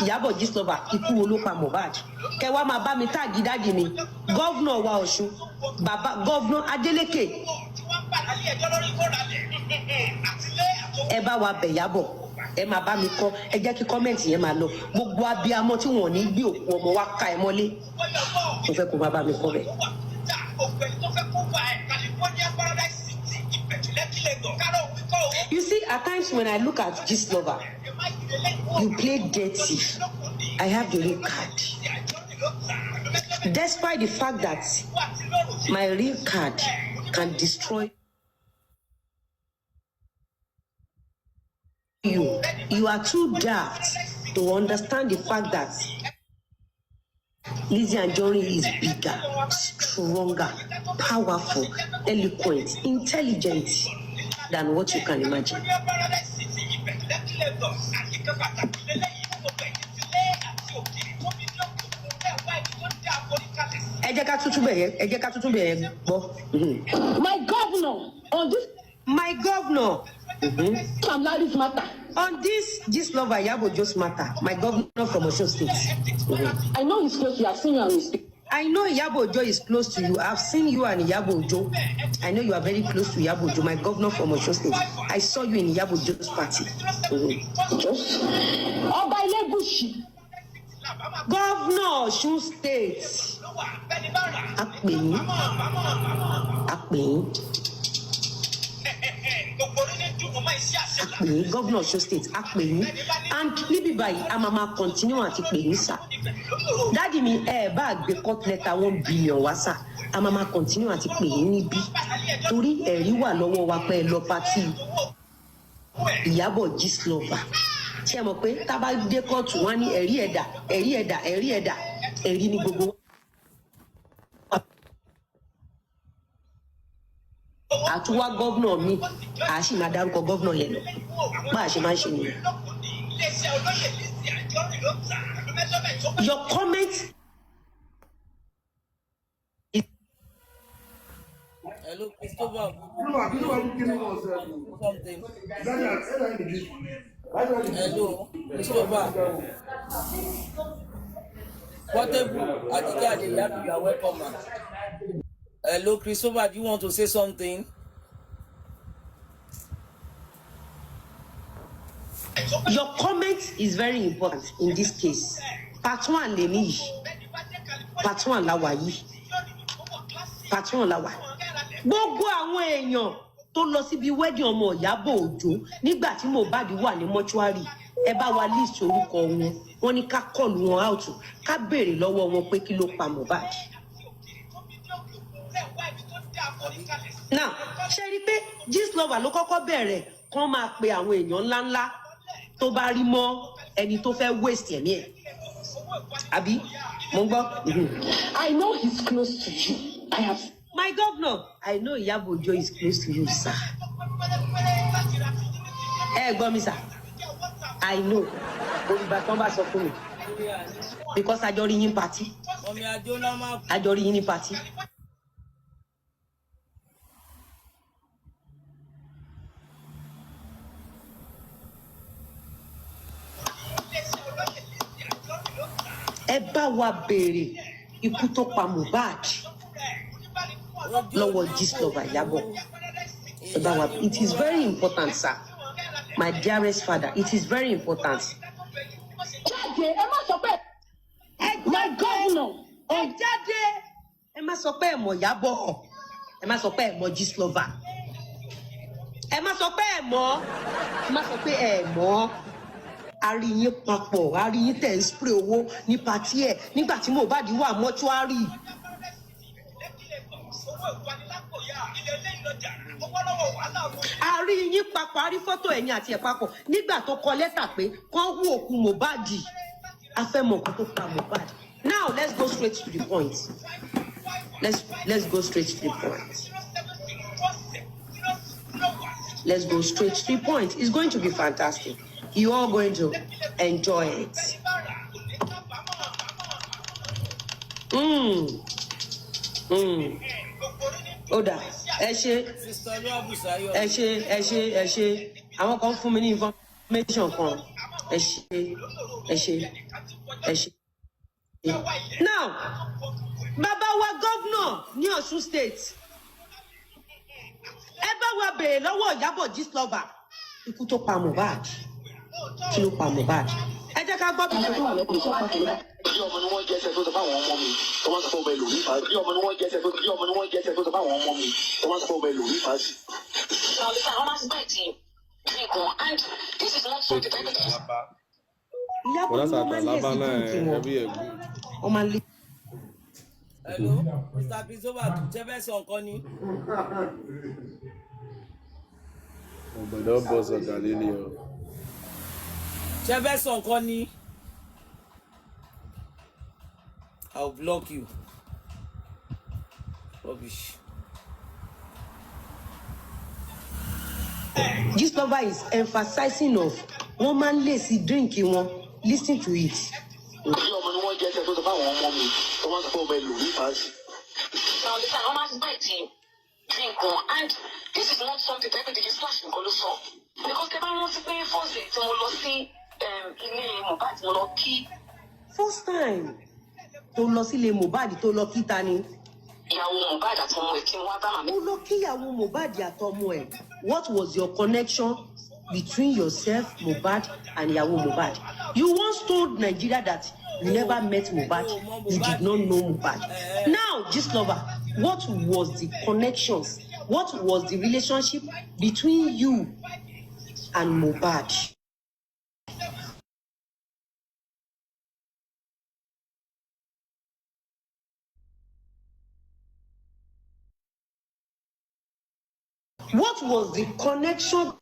Iyabo Gislova ikú wo ló pa Mohbad. Kẹ wá máa bá mi táàgì dáàdì mi. Gọ́vnọ̀ wa Ọ̀ṣun, bàbá gọ́vnọ̀ Adeleke. Ẹ bá wa bẹ̀ Iyabo. Ẹ máa bá mi kọ, ẹ jẹ́ kí kọ́mẹ̀ntì yẹn máa lọ. Gbogbo abiyamọ tí wọ́n ní gbé òkú ọmọ wa ká ẹ mọ́lé. Mo fẹ́ kó máa bá mi kọ bẹ̀. You see, at times when I look at Gislova, you play dirty. I have the real card. Despite the fact that my real card can destroy you are too daft to understand the fact that Lizzy Anjorin is bigger, stronger, powerful, eloquent, intelligent than what you can imagine. My governor on this. My governor. Sam Larry's matter. On this Gislova Iyabojo's matter, my governor from Osun State. I know he's close. You have seen you on his picture. I know Iyabojo is close to you. I've seen you and Iyabojo. I know you are very close to Iyabojo, my governor from Osun State. I saw you in Iyabojo's party. Oba Ilebushi. Governor Osun State. Akpeyin. Governor Osun State, Akpeyin. And níbi báyìí, a máa continue àti pè yín sà. Daddy mi bá gbé court letter 1 billion wá sà. A máa continue àti pè yín níbí. Torí ẹ̀rí wà lọ́wọ́ wa pé lọ party Iyabo Gislova. Ṣé mọ̀ pé tá bá dé court wọ́n ní ẹ̀rí ẹ̀dà, ẹ̀rí ní gbogbo. Àtúwá gọ́vnọ̀ mi, a sì máa dárúkọ gọ́vnọ̀ yẹn lọ. Bá a ṣe máa ń ṣe nìyẹn. Your comment is... Hello, Christopher. Something. Hello, Christopher. Whatever, you are welcome, man. Hello, Christopher, do you want to say something? Your comment is very important in this case. Part 1 lèmi yìí. Part 1 la wà yìí. Part 1 la wà. Gbogbo àwọn èèyàn tó lọ síbi wedding ọmọ Iyabo Ojo nígbà tí Mohbad wà ní mọ́ṣúárì. Ẹ bá wa list orúkọ wọn. Wọ́n ní ká call wọn out. Ká béèrè lọ́wọ́ wọn pé kí ló pa Mohbad. Now, ṣé rí pé Gistlover ló kọ́kọ́ bẹ̀rẹ̀ kán máa pe àwọn èèyàn ńláńlá tó bá rí mọ́ ẹni tó fẹ́ waste ẹ̀mí ẹ̀. Àbí mo ń gbọ́. I know he's close to you. I have. My governor, I know Iyabo Ojo is close to you, sir. Gbọ́ mi, sir. I know. Olùgbà tán bá sọ fún mi. Because àjọ rí yín party. Àjọ rí yín ní party. Ẹ bá wa béèrè ikú tó pa Mohbad lọ́wọ́ Gistlover Iyabo. Ẹ bá wa. It is very important, sir. My dearest father, it is very important. Jáde, ẹ má sọ pé. My governor. Ẹ jáde. Ẹ má sọ pé ẹ mọ̀ Iyabo. Ẹ má sọ pé ẹ mọ̀ Gistlover. Ẹ má sọ pé ẹ mọ̀. Ẹ má sọ pé ẹ mọ̀. A rí yín papọ̀, a rí yín tẹ̀ ń spray owó ní pàtí ẹ̀ nígbà tí Mohbad wà mọ́ṣúárì. A rí yín papọ̀, a rí fọ́tò ẹ̀yìn àti ẹ̀ papọ̀ nígbà tó kọ lẹ́tà pé kán hú òkú Mohbad. A fẹ́ mọ̀ nǹkan tó pa Mohbad. Now let's go straight to the point. Let's go straight to the point. Let's go straight to the point. It's going to be fantastic. You are going to enjoy it. Oda, ẹ ṣé. Àwọn kan fún mi ní information kan. Ẹ ṣé. Now, bàbá wa governor ní Ọ̀ṣun state. Ẹ bá wa béèrè lọ́wọ́ Iyabo Gistlover. Ikú tó pa Mohbad. Kí ló pa Mohbad? Ẹ jẹ́ ká gbọ́ bí ọmọ ni wọ́n jẹ́ ẹsẹ̀ tó sọ fáwọn ọmọ mi tó wọ́n sọ fún ọmọ ẹlòmí fàájì. Bí ọmọ ni wọ́n jẹ́ ẹsẹ̀ tó sọ fáwọn ọmọ mi tó wọ́n sọ fún ọmọ ẹlòmí fàájì. Hello, Mr. Bizoba, Jebe Sonkoni. Obodo boss of Galileo. Jebe Sonkoni. I'll block you. Rubbish. Gistlover is emphasizing of one man lazy drinking one. Listen to it. Now listen, I'm not biting. Drink one, and this is not something that everybody is flashing also. Because the man wants to pay first day. So we'll see Mohbad will key. First time to lọ sí ilé Mohbad tó lọ kí ta ni. Ìyàwó Mohbad àtọmọ ẹ̀ tí wọ́n bá màmí. Ó lọ kí ìyàwó Mohbad àtọmọ ẹ̀. What was your connection between yourself, Mohbad, and ìyàwó Mohbad? You once told Nigeria that you never met Mohbad, you did not know Mohbad. Now, Gistlover, what was the connections? What was the relationship between you and Mohbad? What was the connection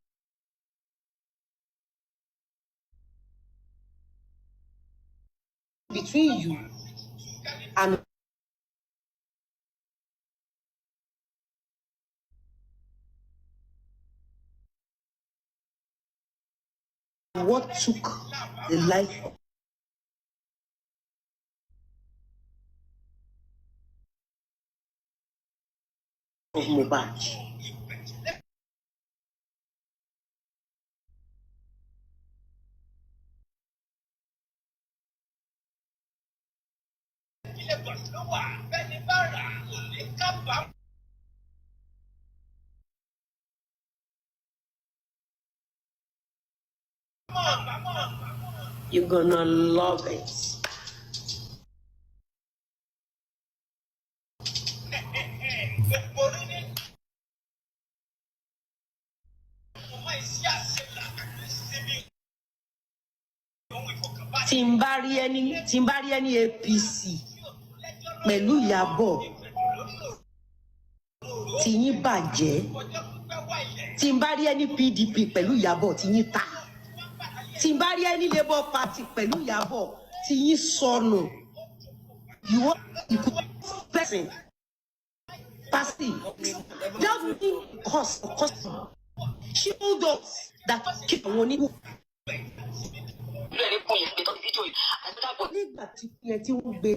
between you and what took the life of Mohbad? You're gonna love it. Tí n bá rí ẹni APC pẹ̀lú Iyabo tí yín bàjẹ́. Tí n bá rí ẹni PDP pẹ̀lú Ìyábọ̀ tí yín ta. Tí n bá rí ẹni Labour Party pẹ̀lú Ìyábọ̀ tí yín sọnù. You want person. Passing. Just me cost. She told us that keep money. Nígbà tí yẹn tí wọ́n gbé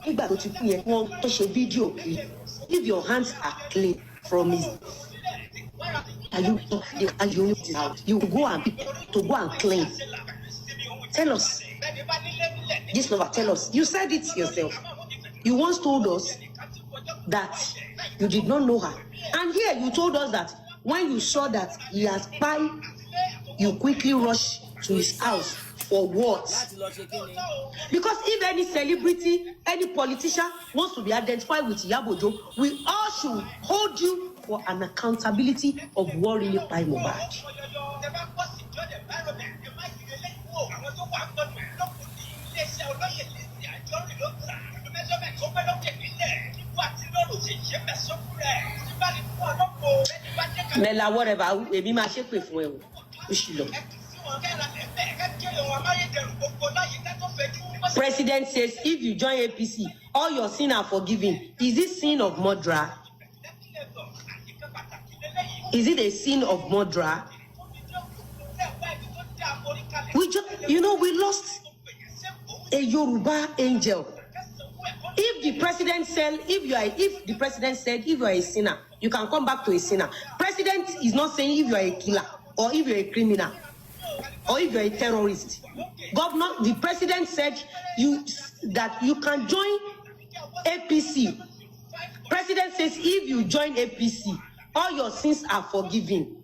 nígbà tó ti kú yẹn wọ́n tó ṣe fídíò kí if your hands are clean from it you go and clean. Tell us this lover, tell us, you said it yourself, you once told us that you did not know her, and here you told us that when you saw that he had spied, you quickly rushed to his house. For what? Because if any celebrity, any politician wants to be identified with Yabojo, we all should hold you for an accountability of what really by Mohbad. Mela, whatever, maybe my shape with well. President says if you join APC, all your sins are forgiven. Is it sin of murder? Is it a sin of murder? We lost a Yoruba angel. If the president said, if you are a sinner, you can come back to a sinner. President is not saying if you are a killer or if you're a criminal or if you're a terrorist. Governor, the president said that you can join APC. President says if you join APC, all your sins are forgiven.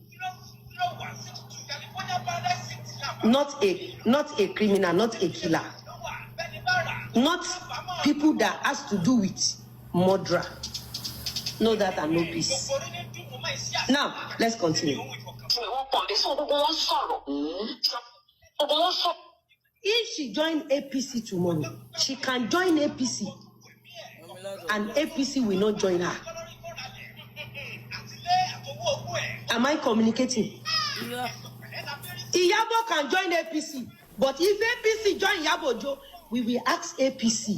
Not a criminal, not a killer. Not people that has to do with murder. Know that and know peace. Now, let's continue. If she join APC tomorrow, she can join APC and APC will not join her. Am I communicating? Yeah. Iyabo can join APC, but if APC join Iyabojo, we will ask APC,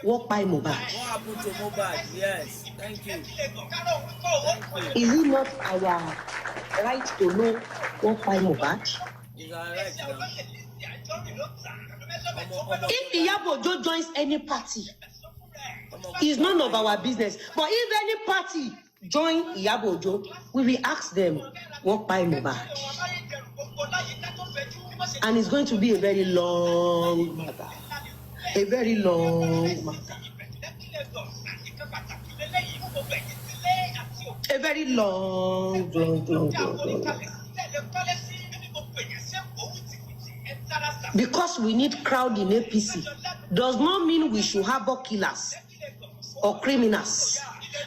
what by Mohbad? What happened to Mohbad? Yes, thank you. Is it not our right to know what by Mohbad? It's our right now. If Iyabojo joins any party, it's none of our business. But if any party join Iyabojo, we will ask them what by Mohbad. And it's going to be a very long matter. A very long matter. A very long. Because we need crowd in APC does not mean we should harbor killers or criminals.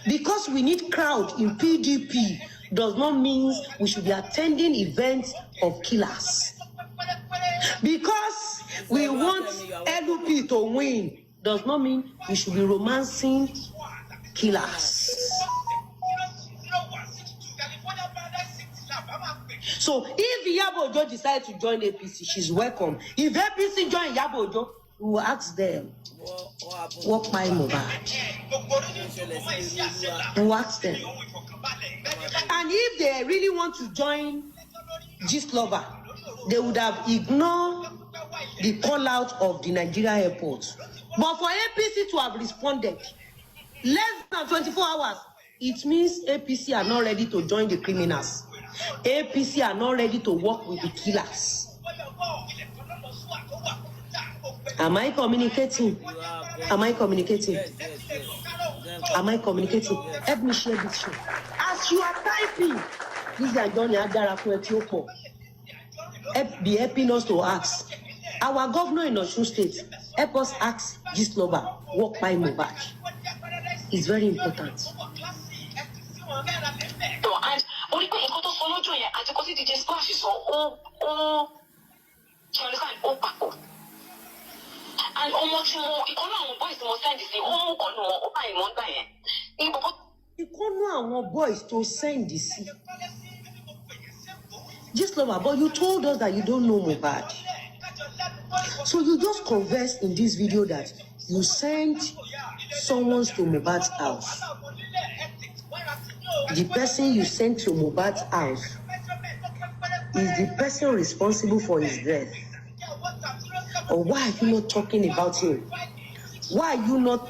Because we need crowd in PDP does not mean we should be attending events of killers. Because we want LP to win does not mean we should be romancing killers. So if Iyabojo decides to join APC, she's welcome. If APC join Iyabojo, we will ask them, what by Mohbad? We will ask them. And if they really want to join Gist Lover, they would have ignored the call out of the Nigeria airport. But for APC to have responded less than 24 hours, it means APC are not ready to join the criminals. APC are not ready to work with the killers. Am I communicating? Am I communicating? Am I communicating? Help me share this show. As you are typing, this is Johnny Adaraku Etiopo. Be helping us to ask. Our governor in Osun State, help us ask Gist Lover, walk by Mohbad. It's very important. And almost more, boys more send this, almost Ìkọ́nú àwọn boys to send this. Just love, but you told us that you don't know Mohbad. So you just confessed in this video that you sent someone to Mohbad's house. The person you sent to Mohbad's house is the person responsible for his death. Or why are you not talking about him? Why are you not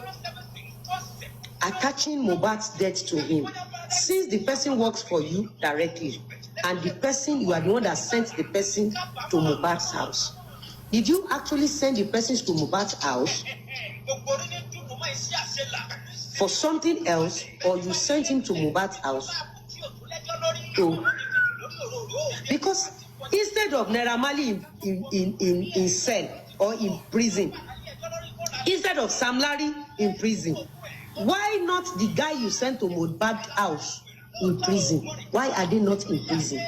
attaching Mohbad's death to him? Since the person works for you directly, and the person, you are the one that sent the person to Mohbad's house. Did you actually send the person to Mohbad's house for something else, or you sent him to Mohbad's house because instead of Naira Marley in cell or in prison, instead of Sam Larry in prison, why not the guy you sent to Mohbad's house in prison? Why are they not in prison?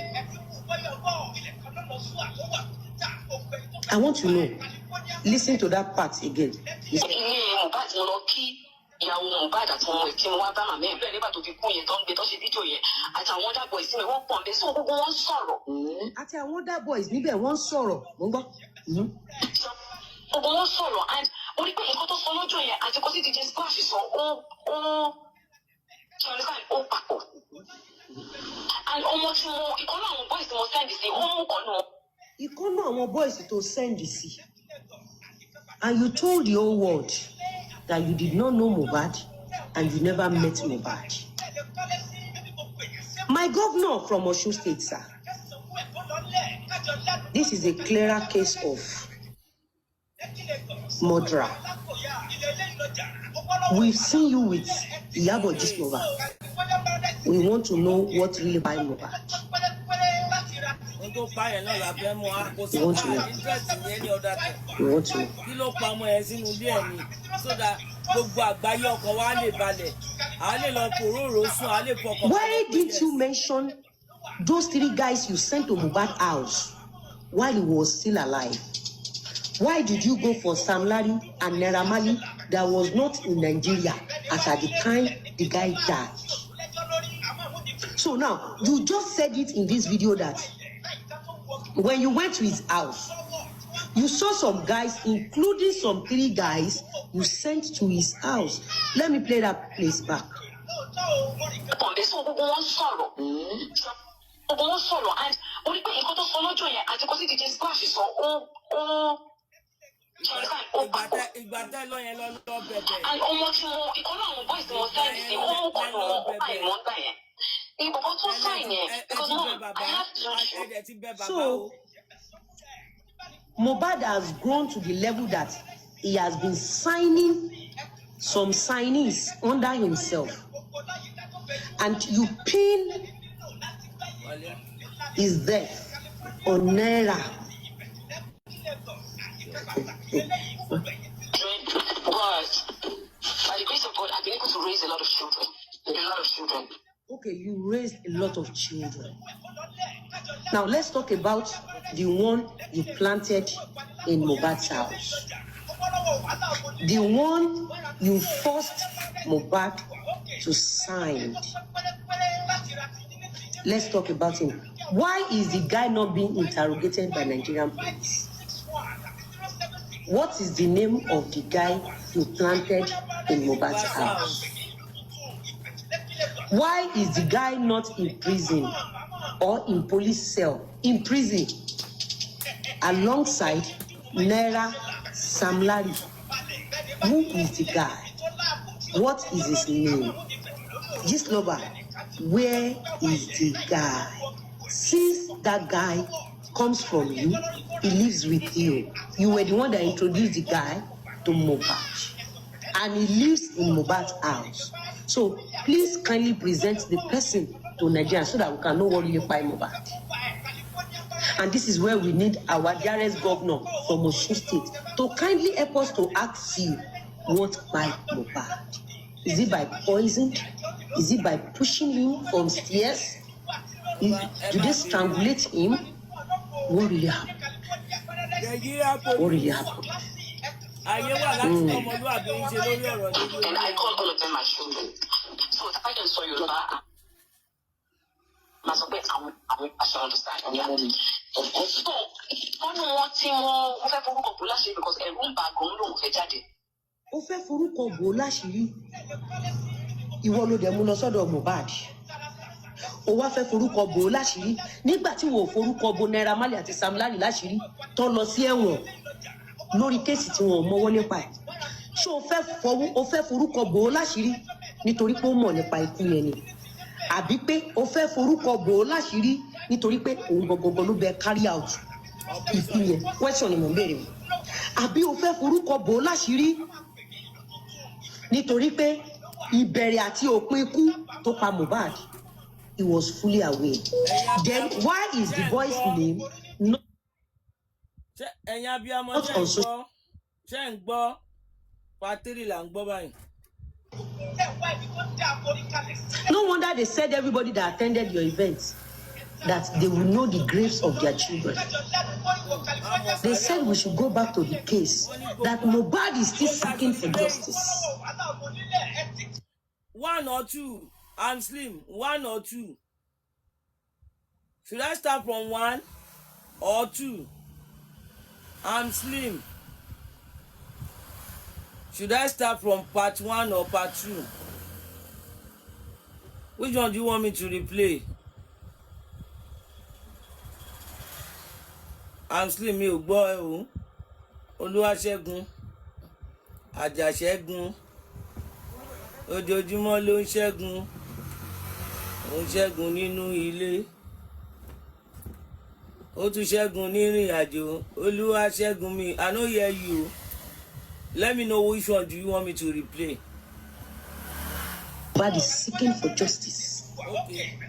I want to know. Listen to that part again. ìyàwó Mohbad àti ọmọ ìtí wọn wá bá màmá ẹ̀ bẹ́ẹ̀ nígbà tó fi kú yẹn tó ń gbé tó ṣe fídíò yẹn àti àwọn other boys níbẹ̀ wọ́n pọ̀ nbẹ sí gbogbo wọn sọ̀rọ̀. Àti àwọn other boys níbẹ̀ wọ́n sọ̀rọ̀ mo ń gbọ́. Gbogbo wọn sọ̀rọ̀ and mo rí pé nǹkan tó sọ lọ́jọ́ yẹn àti kó sì DJ Splash sọ ó papọ̀. And ọmọ tí mo ìkọ́nú àwọn boys tí mo sẹ́ndì sí ó mú kọ́nú. Ìkọ́nú àwọn boys tó sẹ́ndì sí. And you told the whole world that you did not know Mohbad and you never met Mohbad. My governor from Osun State, sir, this is a clearer case of murder. We've seen you with Iyabo Gisnova. We want to know what really by Mohbad. We want to know. So that why didn't you mention those 3 guys you sent to Mohbad's house while he was still alive? Why did you go for Sam Larry and Naira Marley that was not in Nigeria at the time the guy died? So now you just said it in this video that when you went to his house, you saw some guys, including some 3 guys you sent to his house. Let me play that place back. So Mohbad has grown to the level that he has been signing some signees under himself, and you pin his death on Naira. By the grace of God, I've been able to raise a lot of children. Okay, you raised a lot of children. Now let's talk about the one you planted in Mohbad's house. The one you forced Mohbad to sign. Let's talk about him. Why is the guy not being interrogated by Nigerian police? What is the name of the guy you planted in Mohbad's house? Why is the guy not in prison or in police cell? In prison alongside Naira Sam Larry. Who is the guy? What is his name? Gislover, where is the guy? Since that guy comes from you, he lives with you. You were the one that introduced the guy to Mohbad, and he lives in Mohbad's house. So please kindly present the person to Nigeria so that we can know what really by Mohbad. And this is where we need our dearest governor from Osun State to kindly help us to ask you what by Mohbad. Is it by poison? Is it by pushing him from stairs? Do they strangulate him? What really happened? What really happened? And I call all of them my children. So So if I can show you that, must be I shall understand. Of course. So one more thing more we fẹ́ forúkọ bò láṣìírí because ẹ̀rù ń bà gan lóun fẹ́ jáde. Ó fẹ́ forúkọ bò láṣìírí. Ìwọ ló dẹ̀ mú lọ sọ́dọ̀ Mohbad. Ó wá fẹ́ forúkọ bò láṣìírí nígbà tí wọ́n forúkọ bò Naira Marley àti Sam Larry láṣìírí tó lọ sí ẹ̀wọ̀n lórí kéèsì tí wọ́n mọ́wọ́ nípa ẹ̀. Ṣé o fẹ́ forúkọ bò láṣìírí nítorí pé ó mọ̀ nípa ikú yẹn ni? Àbí pé o fẹ́ forúkọ bò láṣìírí nítorí pé òun gangan ló bẹ carry out ikú yẹn? Question ni mo ń béèrè. Àbí o fẹ́ forúkọ bò láṣìírí nítorí pé ìbẹ̀rẹ̀ àti òpin ikú tó pa Mohbad, he was fully aware. Then why is the boy's name not on social? No wonder they said everybody that attended your events that they will know the graves of their children. They said we should go back to the case that Mohbad is still seeking for justice. 1 or 2? I'm Slim. 1 or 2? Should I start from 1 or 2? I'm Slim. Should I start from part 1 or part 2? Which one do you want me to replay? I'm Slim, mi ò gbọ́ ẹ o. Olúwaṣẹ́gun, Àjàṣẹ́gun, ojoojúmọ́ ló ń ṣẹ́gun. Ó ń ṣẹ́gun nínú ilé. Ó tún ṣẹ́gun nírìn àjò. Olúwaṣẹ́gun mi, I no hear you. Let me know which one do you want me to replay. Mohbad is seeking for justice. Okay.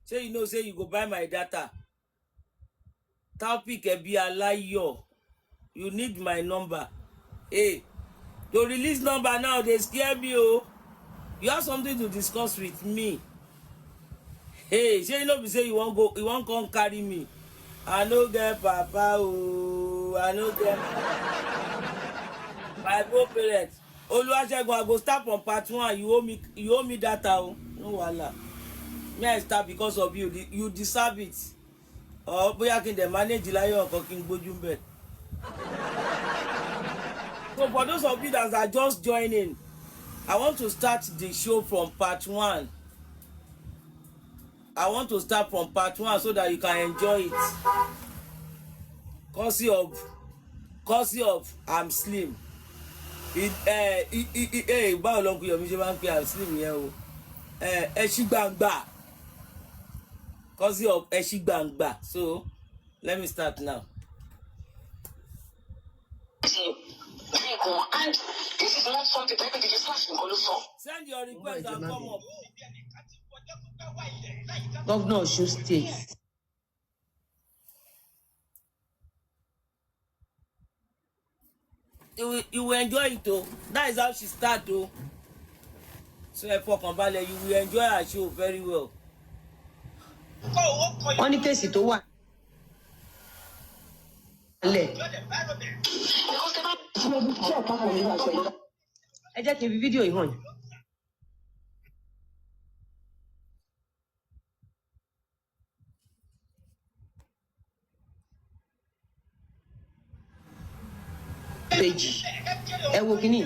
Say you know, say you go buy my data. Topic be alayo. You need my number. Hey, to release number now, they scare me. Oh, you have something to discuss with me. Hey, say you know, say you won't come carry me. I no get papa. Oh, I no get my both parents. Oluwasegun, I go start from part 1. You owe me data. Oh, no wala. Me I start because of you. You deserve it. Oh, bóyá kí n dey manage láyọ̀ ọkọ kí n gbójú ń bẹ̀. So for those of you that are just joining, I want to start the show from part 1. I want to start from part 1 so that you can enjoy it. Courtesy of I'm Slim. Báwo ló ń kú Yomi ṣe máa ń pè I'm Slim yẹn o. Ẹṣígbàǹgbà. Courtesy of Ẹṣígbàǹgbà. So let me start now. And this is not something that you slash also. Send your request and come up. Governor Osun State. You will enjoy it though. That is how she start though. So for Kambale, you will enjoy her show very well. Wọ́n ní kéèsì tó wà. Ẹ jẹ́ kí n fi fídíò yìí hàn yín. Péjì ẹ wo kíní.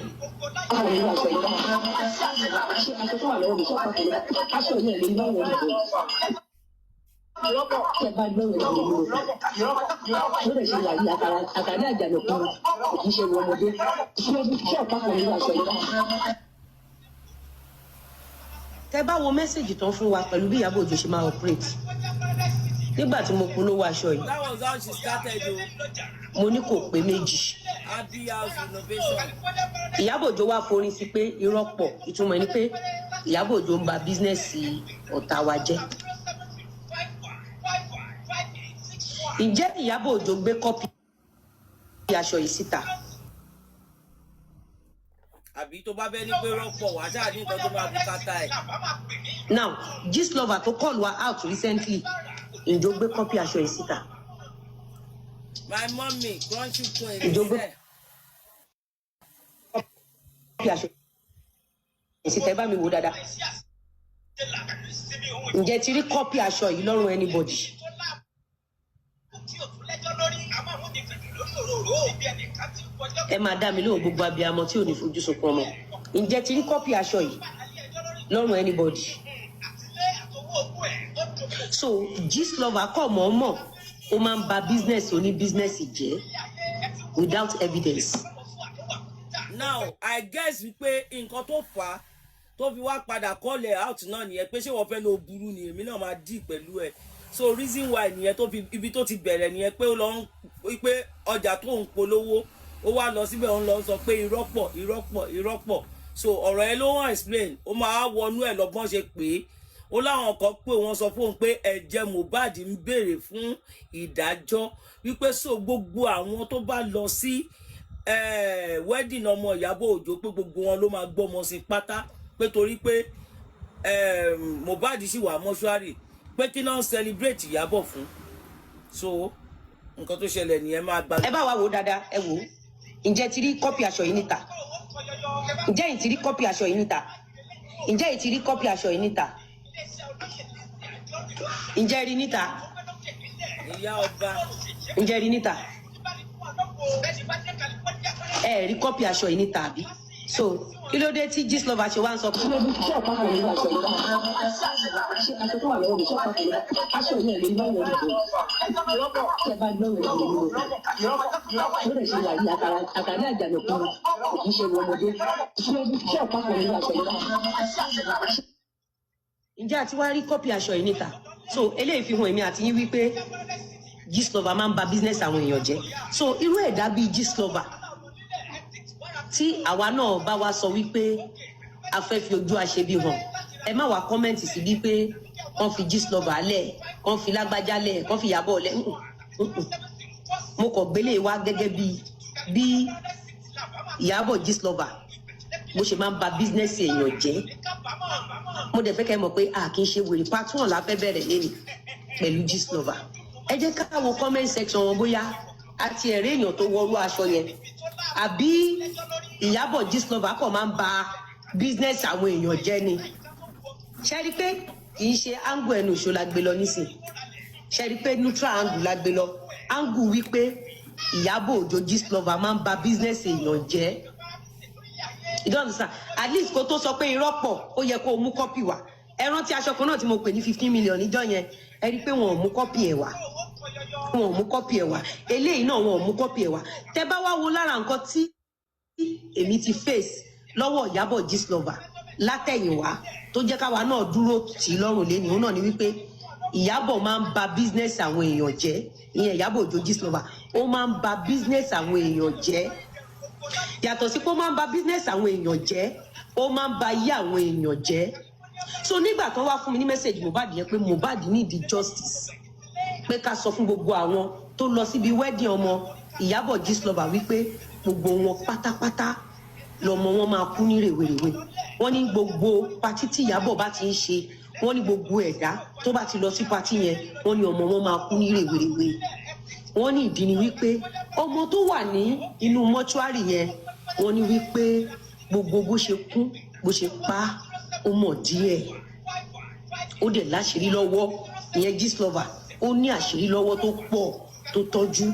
Tẹ́ bá wo mẹ́sẹ̀gì tán fún wa pẹ̀lú bí Ìyábọ̀ Òjó ṣe máa operate nígbà tí mo polówó aṣọ yìí. That was how she started o. Mo ní kò pé méjì. Happy house renovation. Ìyábọ̀ Òjó wá forin sí pé irọ́ pọ̀, ìtumọ̀ ni pé Ìyábọ̀ Òjó ń ba bísínẹ́sì ọ̀tá wa jẹ́. Ǹjẹ́ Ìyábọ̀ Òjó gbé kọ́pì aṣọ yìí síta? Àbí tó bá bẹ́ ní pé rọ́pọ̀ wá ṣáà ní nǹkan tó máa bùkátà ẹ̀. Now, Gistlover tó call wa out recently, ǹjọ́ gbé kọ́pì aṣọ yìí síta? My mommy, crunchy queen. Ǹjọ́ gbé kọ́pì aṣọ èsì tẹ́ bá mi wò dáadáa ǹjẹ́ ti rí kọ́pì aṣọ yìí lọ́rùn anybody ẹ máa dá mi lóhùn gbogbo abiyamọ tí ò ní fojú sunkún ọmọ ǹjẹ́ ti rí kọ́pì aṣọ yìí lọ́rùn anybody so gist lover kọ̀ mọ́ ó máa ń ba business oní business jẹ́ without evidence. Now I guess wípé nǹkan tó fà á tó fi wá padà call her out náà nìyẹn pé ṣé wọ́n fẹ́ lọ burú ni èmi náà máa dì pẹ̀lú ẹ̀ so reason why nìyẹn tó fi ibi tó ti bẹ̀rẹ̀ nìyẹn pé ó lọ ń pé ọjà tó ń polówó ó wá lọ síbẹ̀ ó ń lọ sọ pé irọ́ pọ̀ so ọ̀rọ̀ ẹ ló wọ́n explain ó máa wọnú ẹ̀ lọ́gbọ́n ṣe pé ó láwọn kan pé wọ́n sọ fóun pé ẹ̀jẹ̀ Mohbad ń béèrè fún ìdájọ́ wípé so gbogbo àwọn tó bá lọ sí wedding ọmọ Ìyábọ̀ Òjó pé gbogbo wọn ló máa gbọ́mọ sí pátá pé torí pé Mohbad sì wà mọ́ṣúárì pé kí náà celebrate Ìyábọ̀ fún so nǹkan tó ṣẹlẹ̀ nìyẹn máa gba. ẹ bá wa wò dáadáa ẹ wò ǹjẹ́ ti rí kọ́pì aṣọ yìí níta ǹjẹ́ yìí ti rí kọ́pì aṣọ yìí níta ǹjẹ́ yìí ti rí kọ́pì aṣọ yìí níta ǹjẹ́ rí níta ìyá ọba ǹjẹ́ rí níta ẹ rí kọ́pì aṣọ yìí níta àbí so kí ló dé tí gist lover ṣe wá ń sọ pé. ǹjẹ́ àti wá rí kọ́pì aṣọ yìí níta so eléyìí fi hàn èmi àti yín wípé gist lover máa ń ba business àwọn èèyàn jẹ́ so irú ẹ̀dá bíi gist lover tí àwa náà bá wá sọ wípé a fẹ́ fi ojú aṣebi hàn ẹ má wá kọ́mẹ́ǹtì sí bí pé wọ́n fi gist lover lẹ̀ wọ́n fi lágbájá lẹ̀ wọ́n fi Ìyábọ̀ lẹ̀ mo kàn gbélé wá gẹ́gẹ́ bí Ìyábọ̀ gist lover bó ṣe máa ń ba business èèyàn jẹ́ mo dẹ̀ fẹ́ kẹ́ mọ̀ pé a kì í ṣe wèrè part 1 la fẹ́ bẹ̀rẹ̀ lẹ́nu pẹ̀lú gist lover ẹ jẹ́ ká wo comment section wọn bóyá àti ẹ̀rẹ́ èèyàn tó wọrú aṣọ yẹn àbí Ìyábọ̀ gist lover kọ̀ máa ń ba business àwọn èèyàn jẹ́ ni ṣe rí pé kì í ṣe angle ẹnu ìṣó la gbé lọ nísìn ṣe rí pé neutral angle la gbé lọ angle wípé Ìyábọ̀ Òjó gist lover máa ń ba business èèyàn jẹ́ you don't understand at least kó tó sọ pé irọ́ pọ̀ ó yẹ kó o mú kọ́pì wá ẹ rántí aṣọ kan náà tí mo pè ní 15 million níjọ́ yẹn ẹ rí pé wọn ò mú kọ́pì ẹ̀ wá wọn ò mú kọ́pì ẹ̀ wá eléyìí náà wọn ò mú kọ́pì ẹ̀ wá tẹ bá wá wo lára nǹkan tí èmi ti face lọ́wọ́ Ìyábọ̀ gist lover látẹ̀yìnwá tó jẹ́ káwa náà dúró tì í lọ́rùn lẹ́nu òun náà ni wípé Ìyábọ̀ máa ń ba business àwọn èèyàn jẹ́ ìyẹn Ìyábọ̀ Òjó gist lover ó máa ń ba business àwọn èèyàn jẹ́ yàtọ̀ sí pé ó máa ń ba business àwọn èèyàn jẹ́ ó máa ń ba ayé àwọn èèyàn jẹ́ so nígbà tó wá fún mi ní message Mohbad yẹn pé Mohbad need the justice pé ká sọ fún gbogbo àwọn tó lọ síbi wedding ọmọ Ìyábọ̀ gist lover wípé gbogbo wọn pátápátá lọmọ wọn máa kú ní rèwerèwe wọn ní gbogbo patí tí Ìyábọ̀ bá ti ń ṣe wọn ní gbogbo ẹ̀dá tó bá ti lọ sí patí yẹn wọn ní ọmọ wọn máa kú ní rèwerèwe wọn ní ìdí ni wípé ọmọ tó wà ní inú mọ́ṣúárì yẹn wọn ní wípé gbogbo bó ṣe kú bó ṣe pa ó mọ̀ díẹ̀ ó dẹ̀ láṣìírí lọ́wọ́ ìyẹn gist lover ó ní àṣírí lọ́wọ́ tó pọ̀ tó tọ́jú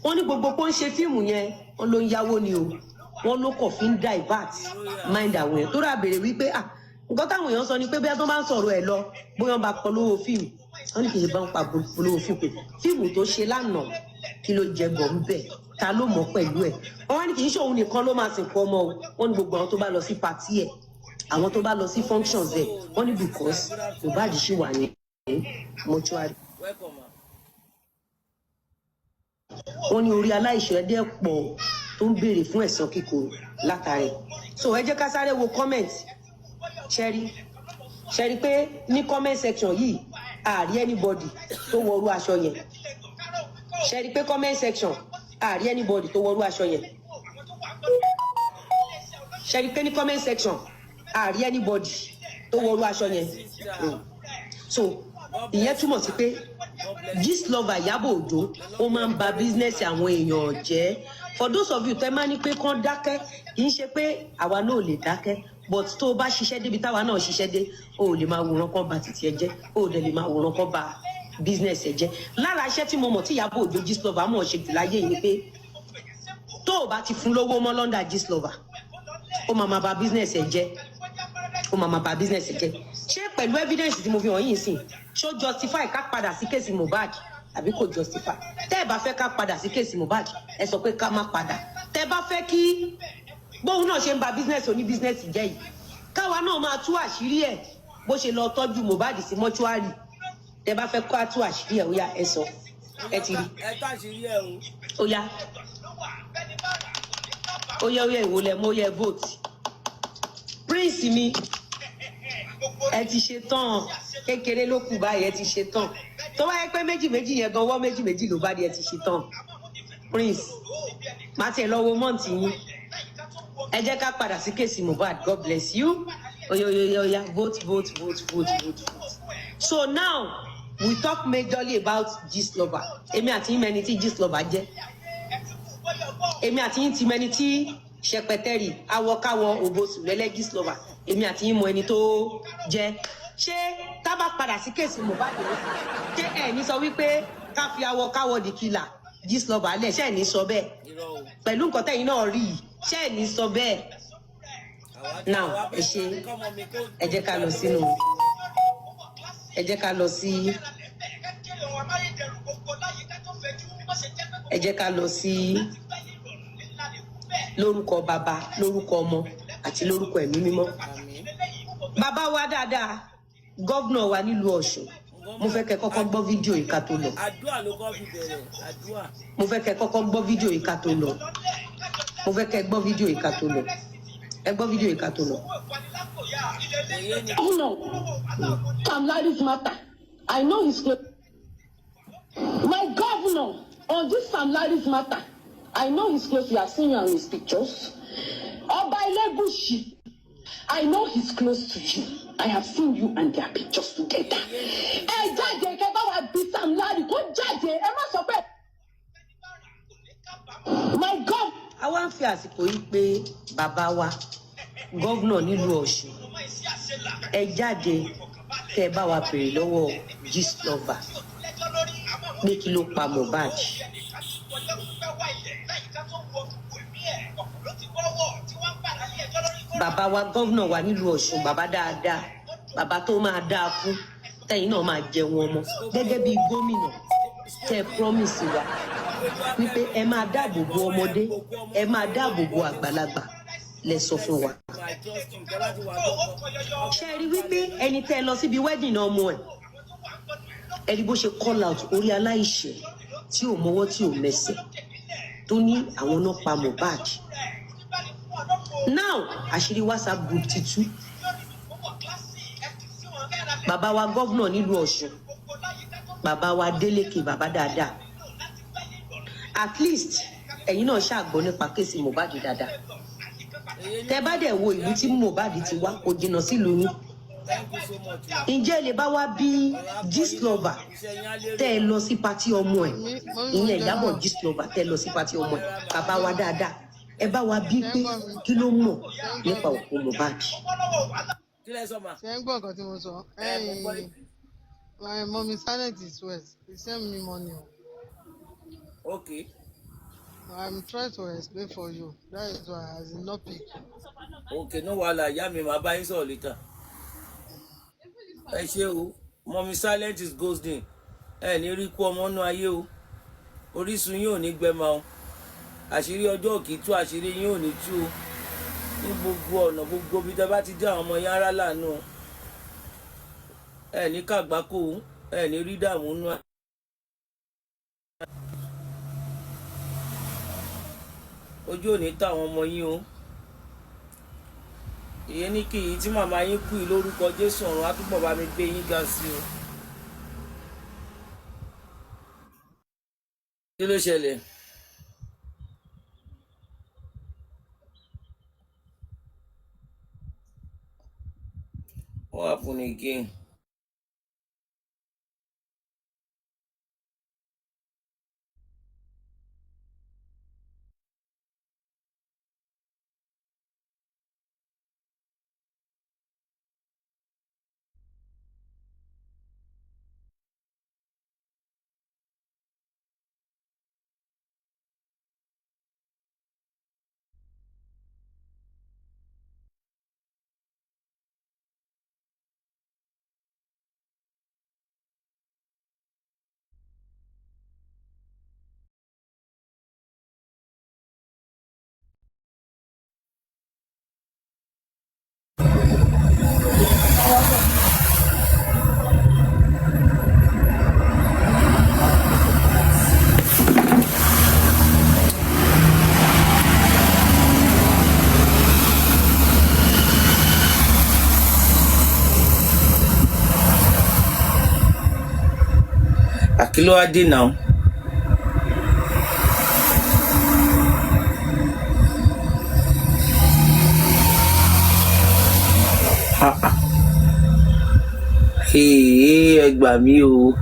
wọn ní gbogbo pọ́n ṣe fíìmù yẹn wọn ló ń yáwó ni o wọn ló kọ̀ fi ń divert mind àwọn èèyàn tó rà béèrè wípé nǹkan táwọn èèyàn sọ ni pé bí wọ́n bá ń sọ̀rọ̀ ẹ̀ lọ bóyá wọ́n bá polówó fíìmù wọ́n ní kì í ṣe bá ń pa polówó fíìmù tó ṣe lánàá kí ló jẹ bọ̀ ń bẹ̀ ta ló mọ̀ pẹ̀lú ẹ̀ wọ́n wá ní kì í ṣe òun nìkan ló máa sìnkú ọmọ o wọ́n ní gbogbo àwọn tó bá lọ sí patí ẹ̀ àwọn tó bá lọ sí functions ẹ̀ wọ́n ní because Mohbad ṣì wà ní mọ́ṣúárì. wọ́n ní orí aláìṣẹ̀ dẹ́ pọ̀ tó ń béèrè fún ẹ̀san kíkorò látàrí so ẹ jẹ́ ká sáré wo comment ṣẹ́rí pé ní comment section yìí àárí anybody tó wọrú aṣọ yẹn ṣẹ́rí pé comment section àárí anybody tó wọrú aṣọ yẹn ṣẹ́rí pé ní comment section àárí anybody tó wọrú aṣọ yẹn so ìyẹn túmọ̀ sí pé gist lover Ìyábọ̀ Òjó ó máa ń ba business àwọn èèyàn jẹ́ for those of you tẹ́ máa ní pé kán dákẹ́ kì í ṣe pé àwa náà lè dákẹ́ but tó bá ṣiṣẹ́ débi táwa náà ṣiṣẹ́ dé o lè máa wòran kan ba títí ẹ jẹ́ o dẹ̀ lè máa wòran kan ba business ẹ jẹ́ lára iṣẹ́ tí mo mọ̀ tí Ìyábọ̀ Òjó Gistlover mọ̀ ṣe jù láyé yìí ni pé tó o bá ti fún lówó mọ́ London Gistlover ó máa ba business ẹ jẹ́ ó máa ba business ẹ jẹ́ ṣé pẹ̀lú evidence tí mo fi hàn yín sìn ṣó justify ká padà sí kéèsì Mohbad àbí kò justify tẹ́ ẹ bá fẹ́ ká padà sí kéèsì Mohbad ẹ sọ pé ká má padà tẹ́ ẹ bá fẹ́ kí bóun náà ṣe ń ba business oní business jẹ́ yìí káwa náà máa tú àṣírí ẹ̀ bó ṣe lọ tọ́jú Mohbad sí mọ́ṣúárì tẹ́ ẹ bá fẹ́ ká tú àṣírí ẹ̀ ó yá ẹ sọ ẹ ti rí ẹ tá àṣírí ẹ o. ó yá ìwòlẹ̀ mo yẹ vote prince mi ẹ ti ṣe tán kékeré ló kù báyìí ẹ ti ṣe tán tó bá yẹ pé méjì yẹn gan ọwọ́ méjì ló bá di ẹ ti ṣe tán prince má tiẹ̀ lọ wo mọ́ǹtì yín ẹ jẹ́ ká padà sí kéèsì Mohbad God bless you oya vote. So now we talk majorly about Gistlover èmi àti yín mẹni tí Gistlover jẹ́ èmi àti yín ti mẹni tí ṣẹpẹtẹrì awọkáwọ òbosù lẹlẹ Gistlover èmi àti yín mọ ẹni tó jẹ́ ṣé tá bá padà sí kéèsì Mohbad ṣé ẹ ní sọ wípé ká fi awọkáwọ di kìlà Gistlover lẹ ṣé ẹ ní sọ bẹ́ẹ̀ pẹ̀lú nǹkan tẹ̀yin náà rí yìí ṣé ẹ ní sọ bẹ́ẹ̀ now ẹ ṣe ẹ jẹ́ ká lọ sínú ẹ jẹ́ ká lọ sí ẹ jẹ́ ká lọ sí lórúkọ bàbá lórúkọ ọmọ àti lórúkọ ẹ̀mí mímọ́ bàbá wa dáadáa gọ́vnà wa nílùú Ọ̀ṣun mo fẹ́ kẹ́ kọ́kọ́ gbọ́ fídíò yìí ká tó lọ àdúrà ló kọ́ fi bẹ̀rẹ̀ àdúrà. mo fẹ́ kẹ́ kọ́kọ́ gbọ́ fídíò yìí ká tó lọ mo fẹ́ kẹ́ gbọ́ fídíò yìí ká tó lọ ẹ gbọ́ fídíò yìí ká tó lọ. Sam Larry's matter. I know he's close. My governor on this Sam Larry's matter. I know he's close. You have seen you on his pictures. Oba Elegushi. I know he's close to you. I have seen you and their pictures together. Ẹ jáde kẹ́ bá wa bí Sam Larry kó jáde ẹ má sọ pé. My God. Àwa ń fi àsìkò yìí pé bàbá wa gọ́vnà nílùú Ọ̀ṣun ẹ jáde kẹ́ bá wa béèrè lọ́wọ́ Gistlover pé kí ló pa Mohbad. Bàbá wa gọ́vnà wa nílùú Ọ̀ṣun bàbá dáadáa bàbá tó máa dáa fún tẹ̀yin náà máa jẹ wọn mọ́ gẹ́gẹ́ bí gómìnà tẹ́ promise wa wípé ẹ máa dáàbò bo ọmọdé ẹ máa dáàbò bo àgbàlagbà lẹ sọ fún wa. ṣe rí wípé ẹni tẹ́ lọ síbi wedding náà ọmọ ẹ rí bó ṣe call out orí aláìṣẹ̀ tí ò mọwọ́ tí ò mẹsẹ̀ tó ní àwọn náà pa Mohbad. Now àṣírí WhatsApp group ti tú bàbá wa gọ́vnà nílùú Ọ̀ṣun bàbá wa Délékè bàbá dáadáa at least ẹ̀yin náà ṣàgbọ́ nípa kéèsì Mohbad dáadáa tẹ́ bá dẹ̀ wo ìlú tí Mohbad ti wá kò jìnnà sílùú yín ǹjẹ́ lè bá wa bí Gistlover tẹ́ ẹ lọ sí pátí ọmọ ẹ̀ ìyẹn Ìyábọ̀ Gistlover tẹ́ ẹ lọ sí pátí ọmọ ẹ̀ bàbá wa dáadáa ẹ bá wa bí pé kí ló mọ̀ nípa òkú Mohbad. ṣé ń gbọ́ nǹkan tí mo sọ my mommy silent is west he send me money. Okay. I'm trying to explain for you that is why as in no pick. Okay, no wahala ìyá mi máa bá yín sọ̀rọ̀ later. Ẹ ṣé o mommy silent is ghosting ẹ ní rí kú ọmọ nú ayé o Orísun yín ò ní gbẹmọ o àṣírí ọjọ́ kì í tú àṣírí yín ò ní tú o ní gbogbo ọ̀nà gbogbo bí tẹ́ bá ti dé àwọn ọmọ yín ara láàánú ẹ ní kàgbákò ẹ ní rí dààmú nú. Ojú ò ní táwọn ọmọ yín o ìyẹn ní kí yìí tí màmá yín kú yìí lórúkọ Jésù ọ̀run á túbọ̀ bá mi gbé yín ga sí o. Kí ló ṣẹlẹ̀? What happened again? ló wá dé now. Ẹ gbà mí o.